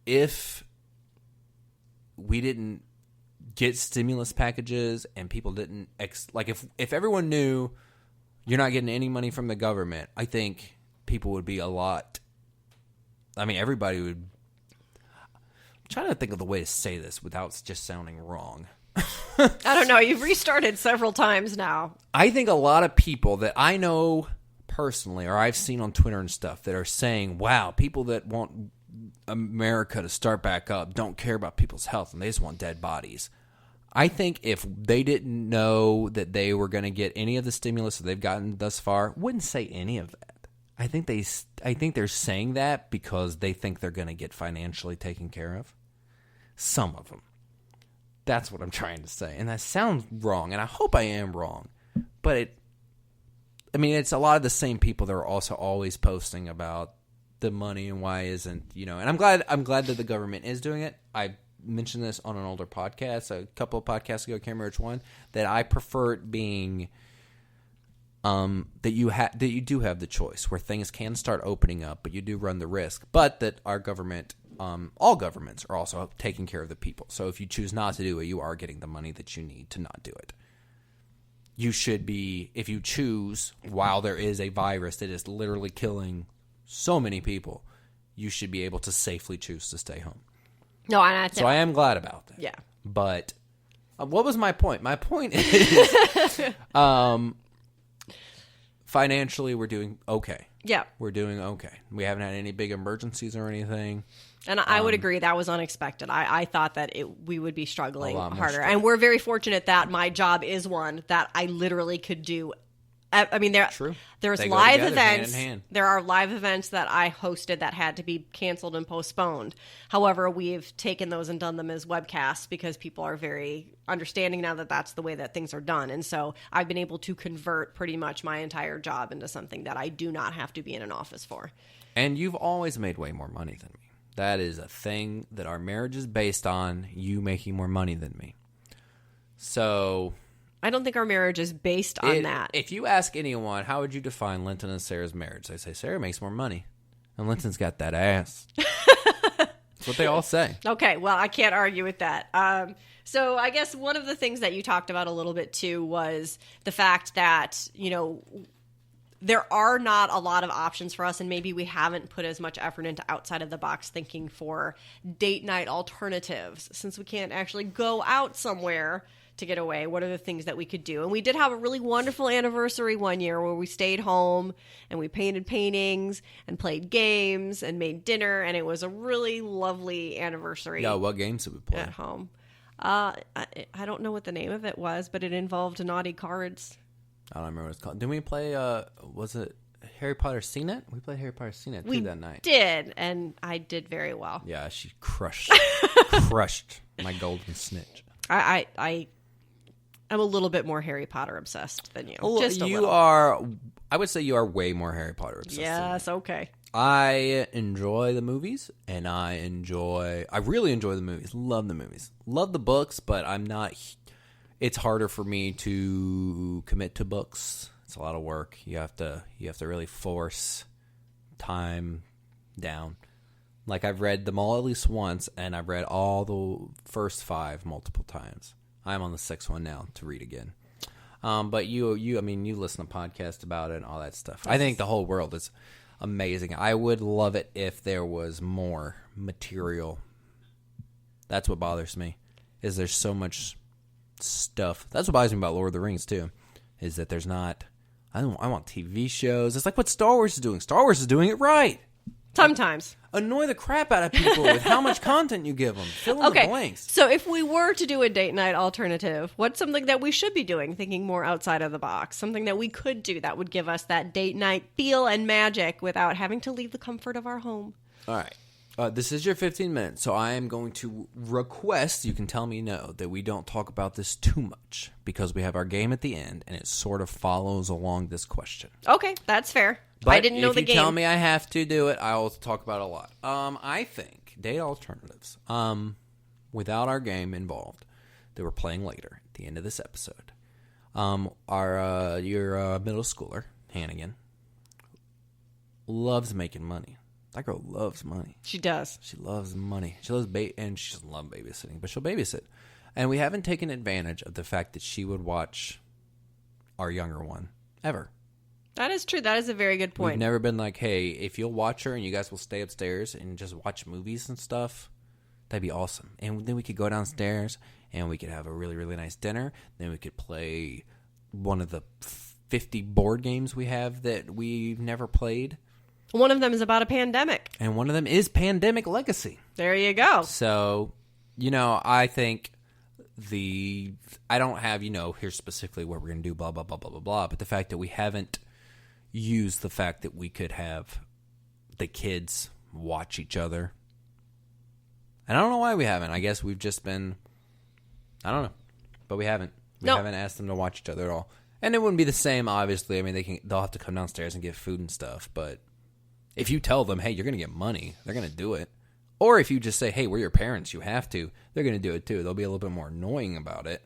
[SPEAKER 1] if we didn't get stimulus packages and people didn't, if everyone knew you're not getting any money from the government, I think people would be everybody would. I'm trying to think of the way to say this without just sounding wrong.
[SPEAKER 2] I don't know. You've restarted several times now.
[SPEAKER 1] I think a lot of people that I know personally or I've seen on Twitter and stuff that are saying, wow, people that want America to start back up don't care about people's health and they just want dead bodies. I think if they didn't know that they were going to get any of the stimulus that they've gotten thus far, wouldn't say any of that. I think they're saying that because they think they're going to get financially taken care of. Some of them. That's what I'm trying to say. And that sounds wrong, and I hope I am wrong. But it's a lot of the same people that are also always posting about the money and why isn't, and I'm glad that the government is doing it. I mentioned this on an older podcast, a couple of podcasts ago, I can't remember which one, that I prefer it being that you do have the choice where things can start opening up, but you do run the risk. But that our government, all governments are also taking care of the people. So if you choose not to do it, you are getting the money that you need to not do it. You should be, if you choose, while there is a virus that is literally killing so many people, you should be able to safely choose to stay home.
[SPEAKER 2] No,
[SPEAKER 1] so I am glad about that.
[SPEAKER 2] Yeah.
[SPEAKER 1] But what was my point? My point is financially we're doing okay.
[SPEAKER 2] Yeah.
[SPEAKER 1] We're doing okay. We haven't had any big emergencies or anything.
[SPEAKER 2] And I would agree that was unexpected. I thought that we would be struggling harder.
[SPEAKER 1] Struggle.
[SPEAKER 2] And we're very fortunate that my job is one that I literally could do. I mean, there's live events.
[SPEAKER 1] Hand in hand.
[SPEAKER 2] There are live events that I hosted that had to be canceled and postponed. However, we've taken those and done them as webcasts because people are very understanding now that that's the way that things are done. And so I've been able to convert pretty much my entire job into something that I do not have to be in an office for.
[SPEAKER 1] And you've always made way more money than me. That is a thing that our marriage is based on, you making more money than me. So
[SPEAKER 2] I don't think our marriage is based on that.
[SPEAKER 1] If you ask anyone, how would you define Linton and Sarah's marriage? They say, Sarah makes more money. And Linton's got that ass. That's what they all say.
[SPEAKER 2] Okay, well, I can't argue with that. So I guess one of the things that you talked about a little bit, too, was the fact that, there are not a lot of options for us, and maybe we haven't put as much effort into outside of the box thinking for date night alternatives. Since we can't actually go out somewhere to get away, what are the things that we could do? And we did have a really wonderful anniversary one year where we stayed home and we painted paintings and played games and made dinner, and it was a really lovely anniversary.
[SPEAKER 1] Yeah, what games did we play?
[SPEAKER 2] At home. I don't know what the name of it was, but it involved naughty cards.
[SPEAKER 1] I don't remember what it's called. Didn't we play, was it Harry Potter CNET? We played Harry Potter CNET too that night.
[SPEAKER 2] We did, and I did very well.
[SPEAKER 1] Yeah, she crushed my golden snitch.
[SPEAKER 2] I am a little bit more Harry Potter obsessed than you.
[SPEAKER 1] Well,
[SPEAKER 2] just a
[SPEAKER 1] you
[SPEAKER 2] little.
[SPEAKER 1] are, I would say you are way more Harry Potter obsessed than me.
[SPEAKER 2] Yes, okay.
[SPEAKER 1] I enjoy the movies, and I really enjoy the movies. Love the movies. Love the books, but it's harder for me to commit to books. It's a lot of work. You have to really force time down. Like, I've read them all at least once, and I've read all the first 5 multiple times. I'm on the 6th one now to read again. But you listen to podcasts about it and all that stuff. I think the whole world is amazing. I would love it if there was more material. That's what bothers me, is there's so much stuff. That's what bothers me about Lord of the Rings too, is that there's not. I want TV shows. It's like what Star Wars is doing. Star Wars is doing it right.
[SPEAKER 2] Sometimes.
[SPEAKER 1] Annoy the crap out of people with how much content you give them. Fill in the blanks.
[SPEAKER 2] So if we were to do a date night alternative, what's something that we should be doing, thinking more outside of the box? Something that we could do that would give us that date night feel and magic without having to leave the comfort of our home.
[SPEAKER 1] All right. This is your 15 minutes, so I am going to request, you can tell me no, that we don't talk about this too much, because we have our game at the end, and it sort of follows along this question.
[SPEAKER 2] Okay, that's fair.
[SPEAKER 1] But
[SPEAKER 2] I didn't know the game.
[SPEAKER 1] If you tell me I have to do it, I will talk about it a lot. I think date alternatives, without our game involved, that we're playing later at the end of this episode. Your middle schooler, Hannigan, loves making money. That girl loves money.
[SPEAKER 2] She does.
[SPEAKER 1] She loves money. She loves and she doesn't love babysitting, but she'll babysit. And we haven't taken advantage of the fact that she would watch our younger one ever.
[SPEAKER 2] That is true. That is a very good point.
[SPEAKER 1] We've never been like, hey, if you'll watch her and you guys will stay upstairs and just watch movies and stuff, that'd be awesome. And then we could go downstairs and we could have a really, really nice dinner. Then we could play one of the 50 board games we have that we've never played.
[SPEAKER 2] One of them is about a pandemic.
[SPEAKER 1] And one of them is Pandemic Legacy.
[SPEAKER 2] There you go.
[SPEAKER 1] So, I think I don't have, here's specifically what we're going to do, blah, blah, blah, blah, blah, blah. But the fact that we haven't used the fact that we could have the kids watch each other. And I don't know why we haven't. I guess we've just been, I don't know. But we haven't. We haven't asked them to watch each other at all. And it wouldn't be the same, obviously. I mean, they'll have to come downstairs and get food and stuff. But if you tell them, hey, you're going to get money, they're going to do it. Or if you just say, hey, we're your parents, you have to, they're going to do it too. They'll be a little bit more annoying about it.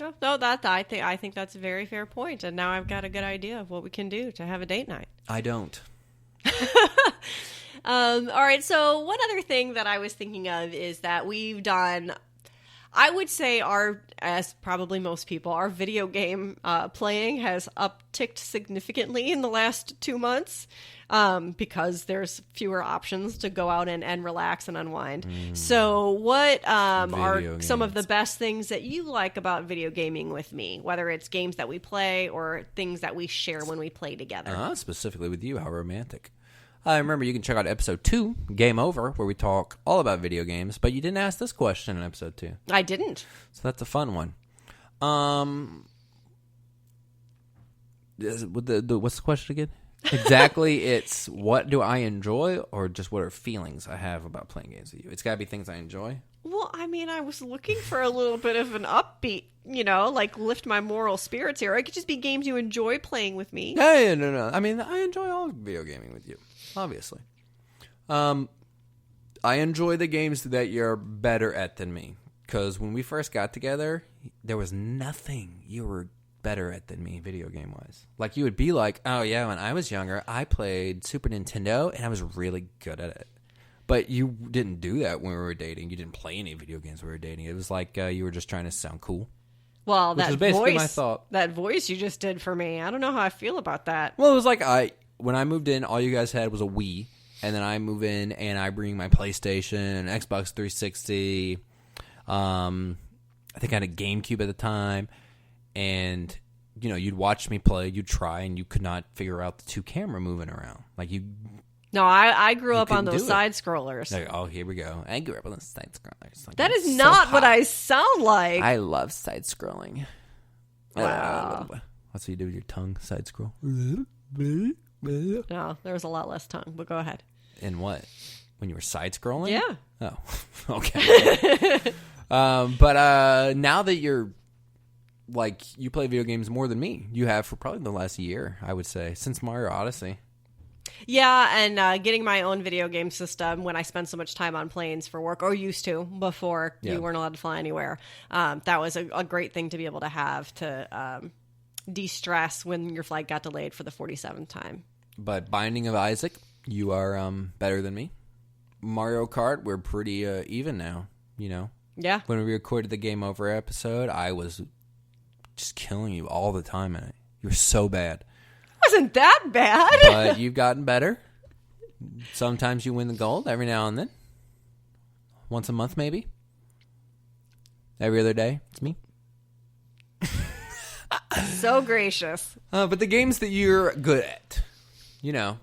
[SPEAKER 2] No, I think that's a very fair point. And now I've got a good idea of what we can do to have a date night.
[SPEAKER 1] I don't.
[SPEAKER 2] All right, so one other thing that I was thinking of is that we've done, I would say as probably most people, our video game playing has upticked significantly in the last 2 months because there's fewer options to go out and relax and unwind. So what are some of the best things that you like about video gaming with me, whether it's games that we play or things that we share when we play together?
[SPEAKER 1] Specifically with you, how romantic. Remember, you can check out episode 2, Game Over, where we talk all about video games, but you didn't ask this question in episode 2.
[SPEAKER 2] I didn't.
[SPEAKER 1] So that's a fun one. What's the question again? Exactly, it's what do I enjoy or just what are feelings I have about playing games with you? It's got to be things I enjoy.
[SPEAKER 2] Well, I mean, I was looking for a little bit of an upbeat, like lift my moral spirits here. It could just be games you enjoy playing with me.
[SPEAKER 1] No. I mean, I enjoy all video gaming with you, obviously. I enjoy the games that you're better at than me. Because when we first got together, there was nothing you were better at than me video game wise. Like you would be like, oh yeah, when I was younger, I played Super Nintendo and I was really good at it. But you didn't do that when we were dating. You didn't play any video games when we were dating. It was like you were just trying to sound cool.
[SPEAKER 2] Well,
[SPEAKER 1] which is basically my thought.
[SPEAKER 2] That voice you just did for me, I don't know how I feel about that.
[SPEAKER 1] Well, it was like when I moved in, all you guys had was a Wii. And then I move in and I bring my PlayStation, Xbox 360. I think I had a GameCube at the time. And, you'd watch me play, you'd try, and you could not figure out the two camera moving around. Like you...
[SPEAKER 2] No, I grew up on those side scrollers.
[SPEAKER 1] Like, oh, here we go. I grew up on the side scrollers. Like,
[SPEAKER 2] that is not what I sound like.
[SPEAKER 1] I love side scrolling.
[SPEAKER 2] Wow.
[SPEAKER 1] That's what you do with your tongue, side scroll.
[SPEAKER 2] No, there was a lot less tongue, but go ahead.
[SPEAKER 1] In what? When you were side scrolling?
[SPEAKER 2] Yeah.
[SPEAKER 1] Oh, okay. But now that you're you play video games more than me, you have for probably the last year, I would say, since Mario Odyssey.
[SPEAKER 2] Yeah, and getting my own video game system when I spend so much time on planes for work, or used to before we weren't allowed to fly anywhere. That was a great thing to be able to have to de-stress when your flight got delayed for the 47th time.
[SPEAKER 1] But Binding of Isaac, you are better than me. Mario Kart, we're pretty even now,
[SPEAKER 2] Yeah.
[SPEAKER 1] When we recorded the Game Over episode, I was just killing you all the time in it. You were so bad.
[SPEAKER 2] Wasn't that bad.
[SPEAKER 1] But you've gotten better. Sometimes you win the gold every now and then. Once a month, maybe. Every other day, it's me.
[SPEAKER 2] So gracious.
[SPEAKER 1] But the games that you're good at,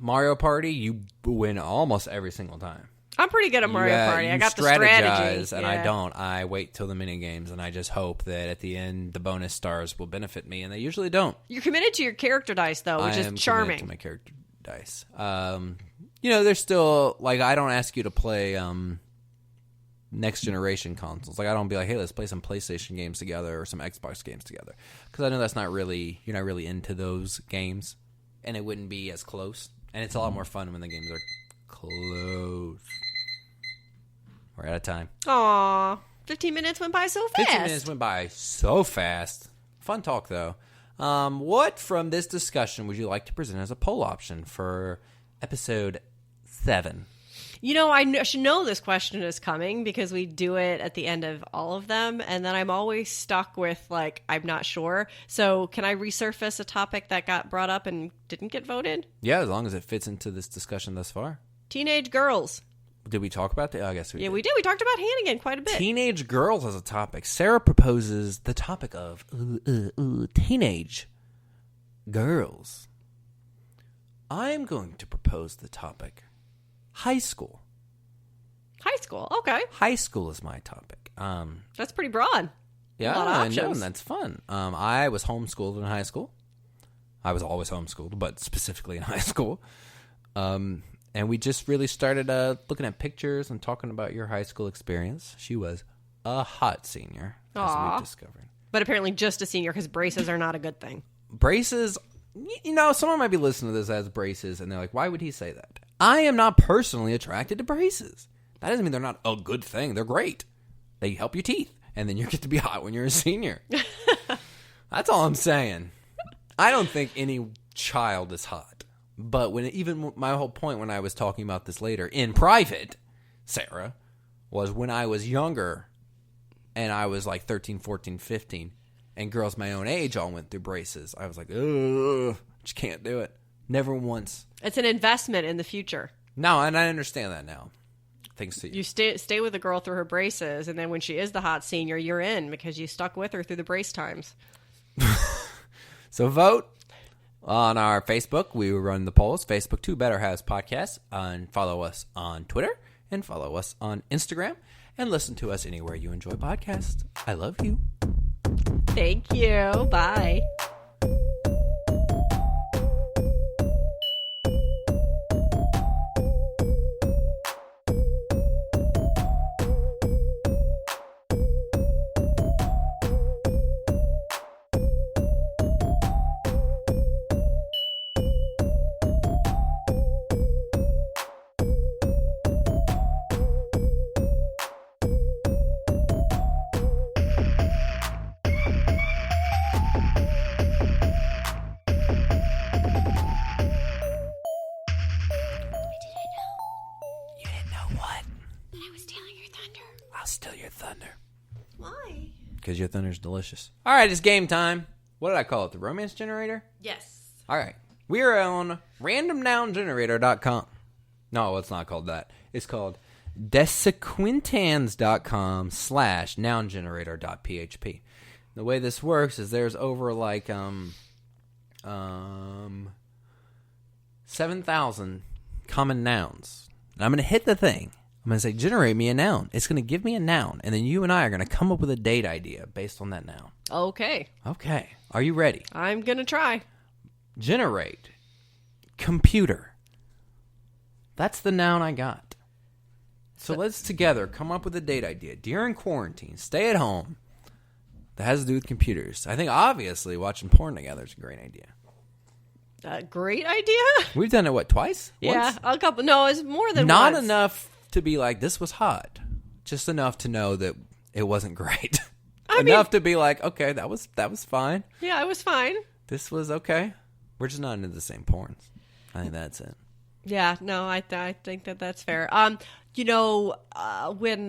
[SPEAKER 1] Mario Party, you win almost every single time.
[SPEAKER 2] I'm pretty good at Mario Party. I got the strategy.
[SPEAKER 1] And I don't. I wait till the mini games, and I just hope that at the end the bonus stars will benefit me, and they usually don't.
[SPEAKER 2] You're committed to your character dice, though, which is charming.
[SPEAKER 1] I am committed to my character dice. There's still I don't ask you to play next generation consoles. I don't be like, hey, let's play some PlayStation games together or some Xbox games together, because I know you're not really into those games, and it wouldn't be as close. And it's a lot more fun when the games are close. We're out of time.
[SPEAKER 2] Aw, 15 minutes went by so fast.
[SPEAKER 1] 15 minutes went by so fast. Fun talk, though. What from this discussion would you like to present as a poll option for episode 7?
[SPEAKER 2] I should know this question is coming because we do it at the end of all of them, and then I'm always stuck with, I'm not sure. So can I resurface a topic that got brought up and didn't get voted?
[SPEAKER 1] Yeah, as long as it fits into this discussion thus far.
[SPEAKER 2] Teenage girls.
[SPEAKER 1] Did we talk about that? I guess we did.
[SPEAKER 2] Yeah, we did. We talked about Hannigan quite a bit.
[SPEAKER 1] Teenage girls as a topic. Sarah proposes the topic of teenage girls. I'm going to propose the topic high school.
[SPEAKER 2] High school. Okay.
[SPEAKER 1] High school is my topic.
[SPEAKER 2] That's pretty broad.
[SPEAKER 1] Yeah,
[SPEAKER 2] A lot of
[SPEAKER 1] I know,
[SPEAKER 2] options.
[SPEAKER 1] and that's fun. I was homeschooled in high school. I was always homeschooled, but specifically in high school. And we just really started looking at pictures and talking about your high school experience. She was a hot senior, as
[SPEAKER 2] Aw.
[SPEAKER 1] we discovered.
[SPEAKER 2] But apparently just a senior because braces are not a good thing.
[SPEAKER 1] Braces, someone might be listening to this as braces, and they're like, why would he say that? I am not personally attracted to braces. That doesn't mean they're not a good thing. They're great. They help your teeth, and then you get to be hot when you're a senior. That's all I'm saying. I don't think any child is hot. But my whole point when I was talking about this later in private, Sarah, was when I was younger and I was like 13, 14, 15, and girls my own age all went through braces. I was like, ugh, just can't do it. Never once.
[SPEAKER 2] It's an investment in the future.
[SPEAKER 1] No, and I understand that now. Thanks to you.
[SPEAKER 2] You stay with a girl through her braces, and then when she is the hot senior, you're in because you stuck with her through the brace times.
[SPEAKER 1] So vote on our Facebook. We run the polls. Facebook 2 Better Has Podcast. And follow us on Twitter. And follow us on Instagram. And listen to us anywhere you enjoy podcasts. I love you.
[SPEAKER 2] Thank you. Bye.
[SPEAKER 1] You didn't know what?
[SPEAKER 2] But I was stealing your thunder.
[SPEAKER 1] I'll steal your thunder.
[SPEAKER 2] Why?
[SPEAKER 1] Because your thunder's delicious. All right, it's game time. What did I call it? The romance generator?
[SPEAKER 2] Yes.
[SPEAKER 1] All right. We are on randomnoungenerator.com. No, it's not called that. It's called desequintans.com/noungenerator.php. The way this works is there's over like 7,000 common nouns. And I'm going to hit the thing. I'm going to say, generate me a noun. It's going to give me a noun. And then you and I are going to come up with a date idea based on that noun.
[SPEAKER 2] Okay.
[SPEAKER 1] Okay. Are you ready?
[SPEAKER 2] I'm going to try.
[SPEAKER 1] Generate. Computer. That's the noun I got. So let's together come up with a date idea. During quarantine, stay at home. That has to do with computers. I think obviously watching porn together is a great idea.
[SPEAKER 2] Great idea.
[SPEAKER 1] We've done it, what, twice?
[SPEAKER 2] Yeah,
[SPEAKER 1] Once?
[SPEAKER 2] a couple. No, it's more than
[SPEAKER 1] Not
[SPEAKER 2] once.
[SPEAKER 1] enough to be like, this was hot. Just enough to know that it wasn't great.
[SPEAKER 2] I
[SPEAKER 1] Enough to be like, okay, that was fine.
[SPEAKER 2] Yeah, it was fine.
[SPEAKER 1] This was okay. We're just not into the same porns. I think that's it.
[SPEAKER 2] Yeah, no, I think that's fair. When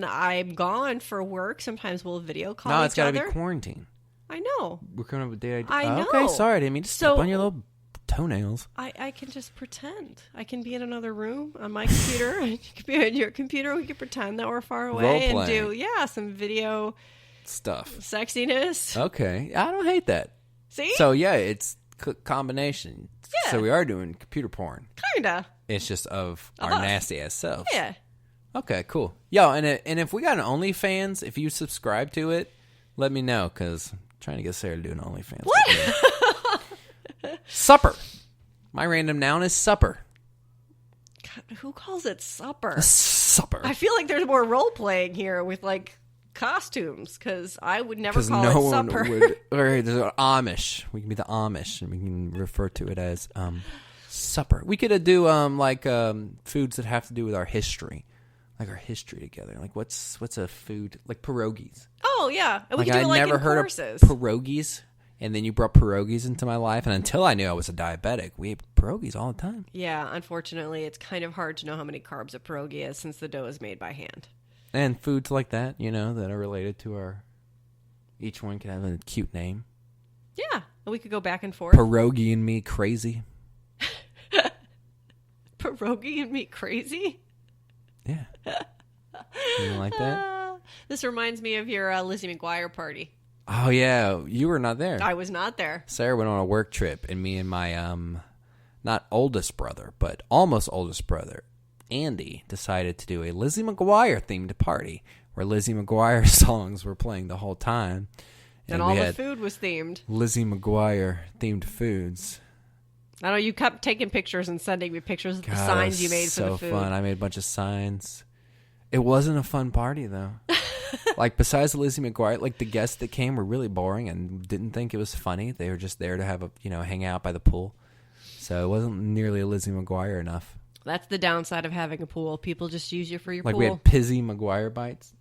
[SPEAKER 2] I'm gone for work, sometimes we'll video call
[SPEAKER 1] No,
[SPEAKER 2] each
[SPEAKER 1] it's got to
[SPEAKER 2] other.
[SPEAKER 1] be quarantine.
[SPEAKER 2] I know.
[SPEAKER 1] We're coming up with date idea.
[SPEAKER 2] I know.
[SPEAKER 1] Okay, sorry. I didn't mean to step
[SPEAKER 2] So-
[SPEAKER 1] on your little toenails.
[SPEAKER 2] I can just pretend. I can be in another room on my computer. You can be on your computer. We can pretend that we're far away and
[SPEAKER 1] Role-playing.
[SPEAKER 2] do, some video
[SPEAKER 1] Stuff.
[SPEAKER 2] sexiness.
[SPEAKER 1] Okay. I don't hate that.
[SPEAKER 2] See?
[SPEAKER 1] So, yeah, it's combination.
[SPEAKER 2] Yeah.
[SPEAKER 1] So we are doing computer porn.
[SPEAKER 2] Kinda.
[SPEAKER 1] It's just of
[SPEAKER 2] Of
[SPEAKER 1] our
[SPEAKER 2] us.
[SPEAKER 1] nasty-ass selves.
[SPEAKER 2] Yeah.
[SPEAKER 1] Okay, cool. Yo, and if we got an OnlyFans, if you subscribe to it, let me know, because I'm trying to get Sarah to do an OnlyFans.
[SPEAKER 2] What?
[SPEAKER 1] Supper. My random noun is supper.
[SPEAKER 2] God, who calls it supper?
[SPEAKER 1] Supper.
[SPEAKER 2] I feel like there's more role playing here with like costumes because I would never
[SPEAKER 1] Because
[SPEAKER 2] call
[SPEAKER 1] no
[SPEAKER 2] it
[SPEAKER 1] one
[SPEAKER 2] supper.
[SPEAKER 1] would. Or there's an Amish. We can be the Amish, and we can refer to it as supper. We could do foods that have to do with our history, like our history together. Like what's a food like pierogies?
[SPEAKER 2] Oh yeah, and we
[SPEAKER 1] Like
[SPEAKER 2] can do
[SPEAKER 1] I
[SPEAKER 2] it
[SPEAKER 1] never
[SPEAKER 2] in
[SPEAKER 1] heard
[SPEAKER 2] courses.
[SPEAKER 1] of pierogies, and then you brought pierogies into my life, and until I knew I was a diabetic, we ate pierogies all the time.
[SPEAKER 2] Yeah, unfortunately, it's kind of hard to know how many carbs a pierogi is since the dough is made by hand.
[SPEAKER 1] And foods like that, that are related to our. Each one can have a cute name.
[SPEAKER 2] Yeah, and we could go back and forth.
[SPEAKER 1] Pierogi and me crazy.
[SPEAKER 2] Pierogi and me crazy.
[SPEAKER 1] Yeah. You don't like that?
[SPEAKER 2] This reminds me of your Lizzie McGuire party.
[SPEAKER 1] Oh yeah, you were not there.
[SPEAKER 2] I was not there.
[SPEAKER 1] Sarah went on a work trip, and me and my not oldest brother, but almost oldest brother, Andy, decided to do a Lizzie McGuire themed party where Lizzie McGuire songs were playing the whole time.
[SPEAKER 2] And all the food was themed.
[SPEAKER 1] Lizzie McGuire themed foods.
[SPEAKER 2] I know you kept taking pictures and sending me pictures of the signs you made for the food.
[SPEAKER 1] So fun. I made a bunch of signs. It wasn't a fun party, though. Like, besides Lizzie McGuire, like, the guests that came were really boring and didn't think it was funny. They were just there to have hang out by the pool. So it wasn't nearly a Lizzie McGuire enough.
[SPEAKER 2] That's the downside of having a pool. People just use you for your
[SPEAKER 1] pool. Like, we had Pizzy McGuire bites.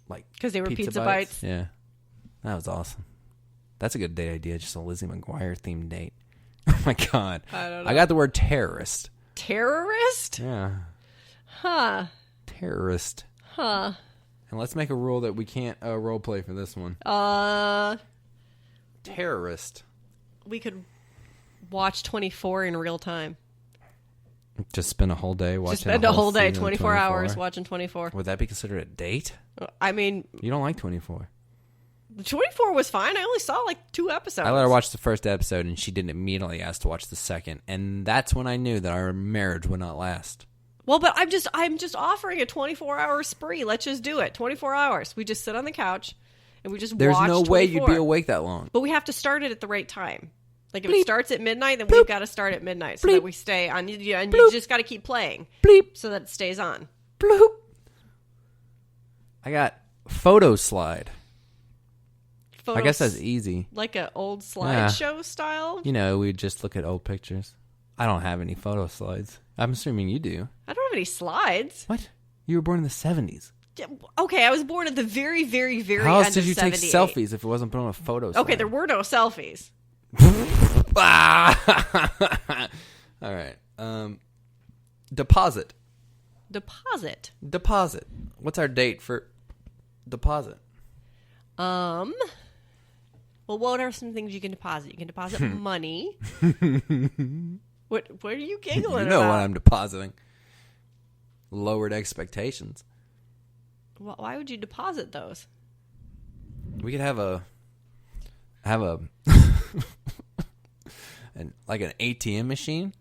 [SPEAKER 1] Like,
[SPEAKER 2] because they were pizza bites.
[SPEAKER 1] Yeah. That was awesome. That's a good date idea, just a Lizzie McGuire themed date. Oh, my God.
[SPEAKER 2] I don't know.
[SPEAKER 1] I got the word terrorist.
[SPEAKER 2] Terrorist?
[SPEAKER 1] Yeah.
[SPEAKER 2] Huh.
[SPEAKER 1] Terrorist.
[SPEAKER 2] Huh.
[SPEAKER 1] And let's make a rule that we can't role play for this one. Terrorist.
[SPEAKER 2] We could watch 24 in real time.
[SPEAKER 1] Just spend a whole day watching.
[SPEAKER 2] Just spend a whole day, 24 hours watching 24.
[SPEAKER 1] Would that be considered a date?
[SPEAKER 2] I mean,
[SPEAKER 1] you don't like 24.
[SPEAKER 2] 24 was fine. I only saw like 2 episodes.
[SPEAKER 1] I let her watch the first episode, and she didn't immediately ask to watch the second, and that's when I knew that our marriage would not last.
[SPEAKER 2] Well, but I'm just offering a 24-hour spree. Let's just do it. 24 hours. We just sit on the couch and we just watch 24.
[SPEAKER 1] There's no way you'd be awake that long.
[SPEAKER 2] But we have to start it at the right time. Like if it starts at midnight, then we've got to start at midnight so that we stay on. And you just got to keep playing so that it stays on.
[SPEAKER 1] Bloop. I got photo slide. I guess that's easy.
[SPEAKER 2] Like an old slideshow style?
[SPEAKER 1] We just look at old pictures. I don't have any photo slides. I'm assuming you do.
[SPEAKER 2] I don't have any slides.
[SPEAKER 1] What? You were born in the 70s.
[SPEAKER 2] Okay, I was born at the very, very, very
[SPEAKER 1] How
[SPEAKER 2] end
[SPEAKER 1] else did you take
[SPEAKER 2] 78.
[SPEAKER 1] selfies if it wasn't put on a photo slide?
[SPEAKER 2] Okay, there were no selfies.
[SPEAKER 1] All right. Deposit. Deposit. What's our date for deposit?
[SPEAKER 2] Well, what are some things you can deposit? You can deposit money. What are you giggling
[SPEAKER 1] You know
[SPEAKER 2] about?
[SPEAKER 1] what I'm depositing. Lowered expectations.
[SPEAKER 2] Well, why would you deposit those?
[SPEAKER 1] We could have an ATM machine,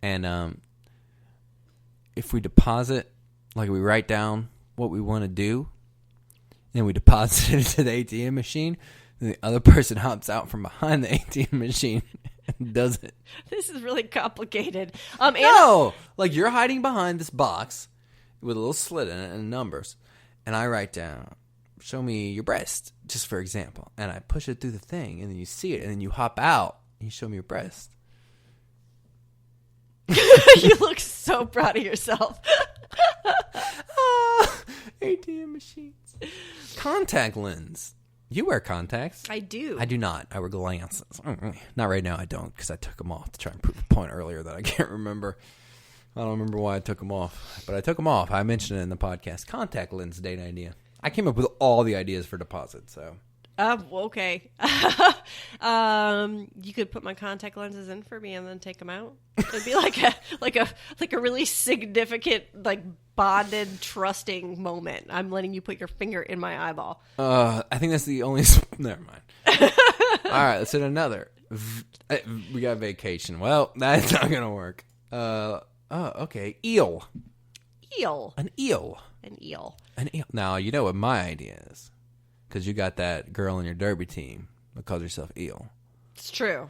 [SPEAKER 1] and if we deposit, like we write down what we want to do, and we deposit it into the ATM machine, then the other person hops out from behind the ATM machine and does it.
[SPEAKER 2] This is really complicated.
[SPEAKER 1] No, like you're hiding behind this box with a little slit in it and numbers, and I write down, show me your breast, just for example, and I push it through the thing, and then you see it, and then you hop out, and you show me your breast.
[SPEAKER 2] You look so proud of yourself.
[SPEAKER 1] ATM machines. Contact lens. You wear contacts.
[SPEAKER 2] I do.
[SPEAKER 1] I do not. I wear glasses. Not right now, I don't, because I took them off to try and prove a point earlier that I can't remember. I don't remember why I took them off, but I took them off. I mentioned it in the podcast. Contact lens date idea. I came up with all the ideas for deposit, so.
[SPEAKER 2] Okay. You could put my contact lenses in for me and then take them out. It'd be like a really significant, like bonded, trusting moment. I'm letting you put your finger in my eyeball.
[SPEAKER 1] I think that's the only. Never mind. All right, let's hit another. We got vacation. Well, that's not gonna work. Okay. Eel. An eel. Now you know what my idea is. Because you got that girl in your derby team that calls herself Eel.
[SPEAKER 2] It's true.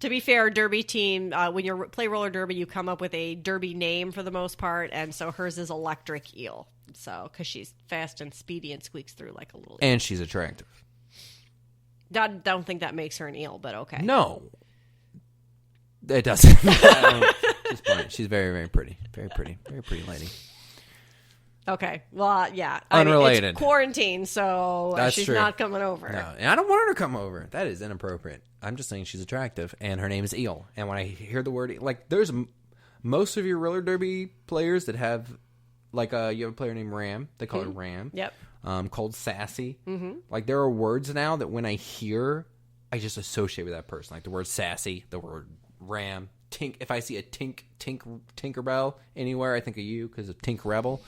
[SPEAKER 2] To be fair, derby team, when you play roller derby, you come up with a derby name for the most part, and so hers is Electric Eel. So, because she's fast and speedy and squeaks through like a little eel.
[SPEAKER 1] And she's attractive.
[SPEAKER 2] I don't think that makes her an eel, but okay.
[SPEAKER 1] No. It doesn't. She's very, very pretty. Very pretty. Very pretty lady.
[SPEAKER 2] Okay. Well, yeah.
[SPEAKER 1] Unrelated.
[SPEAKER 2] I mean, it's quarantine, so she's
[SPEAKER 1] true.
[SPEAKER 2] Not coming over.
[SPEAKER 1] No, and I don't want her to come over. That is inappropriate. I'm just saying she's attractive, and her name is Eel. And when I hear the word, like, there's most of your roller derby players that have, like, you have a player named Ram. They call her Ram.
[SPEAKER 2] Yep.
[SPEAKER 1] Called Sassy. Mm-hmm. Like, there are words now that when I hear, I just associate with that person. Like the word Sassy, the word Ram, Tink. If I see a Tinkerbell anywhere, I think of you because of Tink Rebel.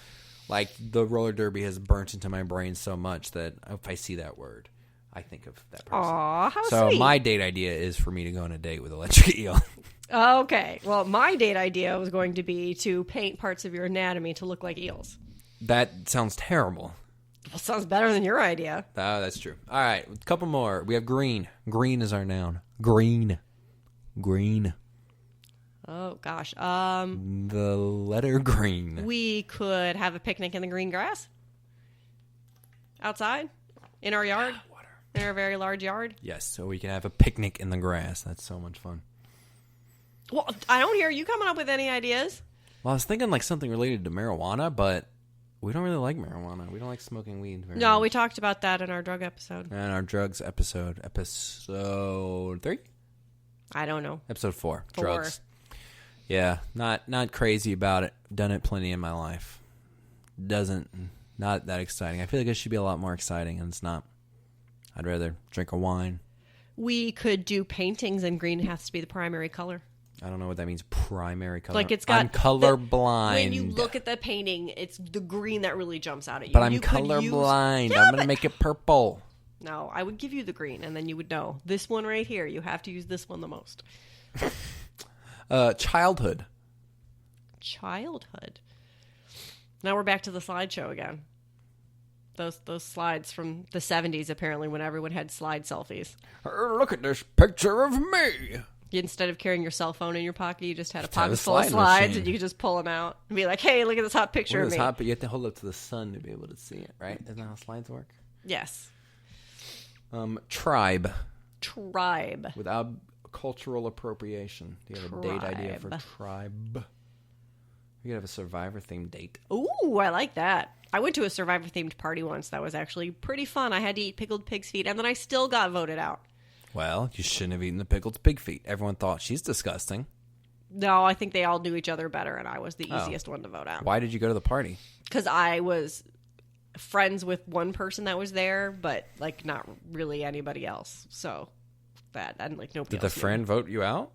[SPEAKER 1] Like, the roller derby has burnt into my brain so much that if I see that word, I think of that person.
[SPEAKER 2] Aw, how
[SPEAKER 1] so
[SPEAKER 2] sweet.
[SPEAKER 1] My date idea is for me to go on a date with Electric Eel.
[SPEAKER 2] Okay. Well, my date idea was going to be to paint parts of your anatomy to look like eels.
[SPEAKER 1] That sounds terrible.
[SPEAKER 2] Well, sounds better than your idea.
[SPEAKER 1] Oh, that's true. All right, a couple more. We have green. Green is our noun. Green. Green.
[SPEAKER 2] Oh, gosh.
[SPEAKER 1] The letter green.
[SPEAKER 2] We could have a picnic in the green grass. Outside. In our yard.
[SPEAKER 1] Water.
[SPEAKER 2] In our very large yard.
[SPEAKER 1] Yes, so we can have a picnic in the grass. That's so much fun.
[SPEAKER 2] Well, I don't hear you coming up with any ideas.
[SPEAKER 1] Well, I was thinking like something related to marijuana, but we don't really like marijuana. We don't like smoking weed very
[SPEAKER 2] No,
[SPEAKER 1] much.
[SPEAKER 2] we talked about that in our drug episode.
[SPEAKER 1] And our drugs episode 3?
[SPEAKER 2] I don't know.
[SPEAKER 1] Episode 4.
[SPEAKER 2] 4.
[SPEAKER 1] Drugs. Yeah, not crazy about it. Done it plenty in my life. Not that exciting. I feel like it should be a lot more exciting, and it's not. I'd rather drink a wine.
[SPEAKER 2] We could do paintings, and green has to be the primary color.
[SPEAKER 1] I don't know what that means. Primary color.
[SPEAKER 2] Like it's got
[SPEAKER 1] I'm colorblind.
[SPEAKER 2] When you look at the painting, it's the green that really jumps out at you.
[SPEAKER 1] But I'm
[SPEAKER 2] You could
[SPEAKER 1] colorblind.
[SPEAKER 2] Yeah,
[SPEAKER 1] I'm gonna make it purple.
[SPEAKER 2] No, I would give you the green, and then you would know this one right here. You have to use this one the most.
[SPEAKER 1] Childhood.
[SPEAKER 2] Childhood. Now we're back to the slideshow again. Those slides from the 70s, apparently, when everyone had slide selfies.
[SPEAKER 1] Look at this picture of me.
[SPEAKER 2] Instead of carrying your cell phone in your pocket, you just had a
[SPEAKER 1] Just have
[SPEAKER 2] pocket
[SPEAKER 1] a
[SPEAKER 2] full of
[SPEAKER 1] slide
[SPEAKER 2] slides,
[SPEAKER 1] machine.
[SPEAKER 2] and you could just pull them out and be like, "Hey, look at this hot picture
[SPEAKER 1] Well,
[SPEAKER 2] of
[SPEAKER 1] it's
[SPEAKER 2] me."
[SPEAKER 1] hot, but you have to hold it to the sun to be able to see it, right? Isn't that how slides work?
[SPEAKER 2] Yes.
[SPEAKER 1] Tribe.
[SPEAKER 2] Tribe.
[SPEAKER 1] Without cultural appropriation. Do you have a date idea for tribe? We could have a Survivor-themed date.
[SPEAKER 2] Ooh, I like that. I went to a Survivor-themed party once. That was actually pretty fun. I had to eat pickled pig's feet, and then I still got voted out.
[SPEAKER 1] Well, you shouldn't have eaten the pickled pig feet. Everyone thought she's disgusting.
[SPEAKER 2] No, I think they all knew each other better, and I was the easiest one to vote out.
[SPEAKER 1] Why did you go to the party?
[SPEAKER 2] Because I was friends with one person that was there, but like not really anybody else. So that and like nobody
[SPEAKER 1] Did the
[SPEAKER 2] else knew.
[SPEAKER 1] friend vote you out?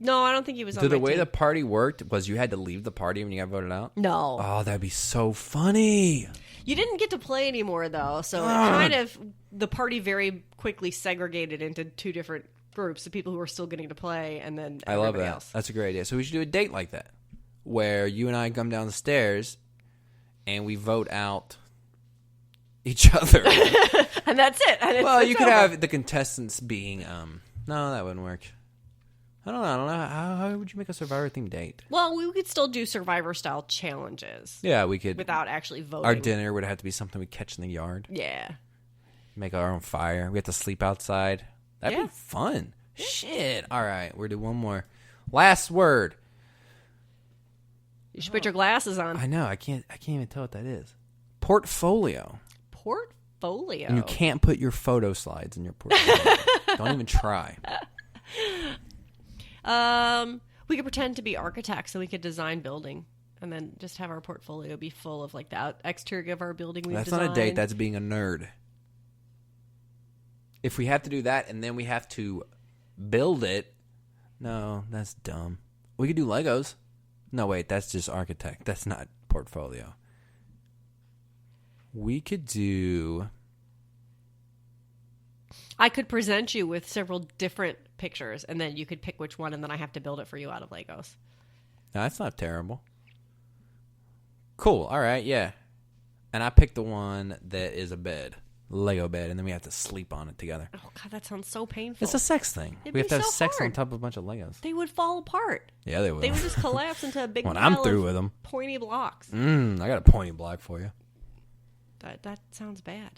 [SPEAKER 2] No, I don't think he was on
[SPEAKER 1] Did
[SPEAKER 2] my
[SPEAKER 1] the way
[SPEAKER 2] team.
[SPEAKER 1] the party worked was you had to leave the party when you got voted out?
[SPEAKER 2] No.
[SPEAKER 1] Oh, that'd be so funny.
[SPEAKER 2] You didn't get to play anymore, though, so it kind of the party very quickly segregated into two different groups: the people who were still getting to play, and then
[SPEAKER 1] I love
[SPEAKER 2] everybody
[SPEAKER 1] that.
[SPEAKER 2] else.
[SPEAKER 1] That's a great idea. So we should do a date like that, where you and I come down the stairs and we vote out each other.
[SPEAKER 2] And that's it. And
[SPEAKER 1] Well,
[SPEAKER 2] it's
[SPEAKER 1] you could
[SPEAKER 2] over.
[SPEAKER 1] have the contestants being no, that wouldn't work. I don't know. How would you make a Survivor-themed date?
[SPEAKER 2] Well, we could still do Survivor-style challenges
[SPEAKER 1] Yeah, we could.
[SPEAKER 2] without actually voting.
[SPEAKER 1] Our dinner would have to be something we catch in the yard.
[SPEAKER 2] Yeah.
[SPEAKER 1] Make our own fire. We have to sleep outside. That'd
[SPEAKER 2] Yeah.
[SPEAKER 1] be fun. Shit. All right, we're doing one more. Last word.
[SPEAKER 2] You should put your glasses on.
[SPEAKER 1] I know. I can't even tell what that is. Portfolio.
[SPEAKER 2] Portfolio.
[SPEAKER 1] And you can't put your photo slides in your portfolio. Don't even try.
[SPEAKER 2] We could pretend to be architects and we could design building, and then just have our portfolio be full of like the exterior of our building we've
[SPEAKER 1] That's
[SPEAKER 2] designed.
[SPEAKER 1] not a date. That's being a nerd. If we have to do that and then we have to build it, no, that's dumb. We could do Legos. No, wait, that's just architect. That's not portfolio. We could do...
[SPEAKER 2] I could present you with several different pictures, and then you could pick which one, and then I have to build it for you out of Legos.
[SPEAKER 1] No, that's not terrible. Cool. All right, yeah. And I picked the one that is a bed. Lego bed, and then we have to sleep on it together.
[SPEAKER 2] Oh, God, that sounds so painful.
[SPEAKER 1] It's a sex thing.
[SPEAKER 2] It'd
[SPEAKER 1] We have
[SPEAKER 2] be
[SPEAKER 1] to have
[SPEAKER 2] so
[SPEAKER 1] sex on
[SPEAKER 2] hard.
[SPEAKER 1] top of a bunch of Legos.
[SPEAKER 2] They would fall apart.
[SPEAKER 1] Yeah, they will.
[SPEAKER 2] They would just collapse into a big
[SPEAKER 1] When
[SPEAKER 2] pile
[SPEAKER 1] I'm through
[SPEAKER 2] of
[SPEAKER 1] with them.
[SPEAKER 2] pointy blocks.
[SPEAKER 1] I got a pointy block for you.
[SPEAKER 2] That sounds bad.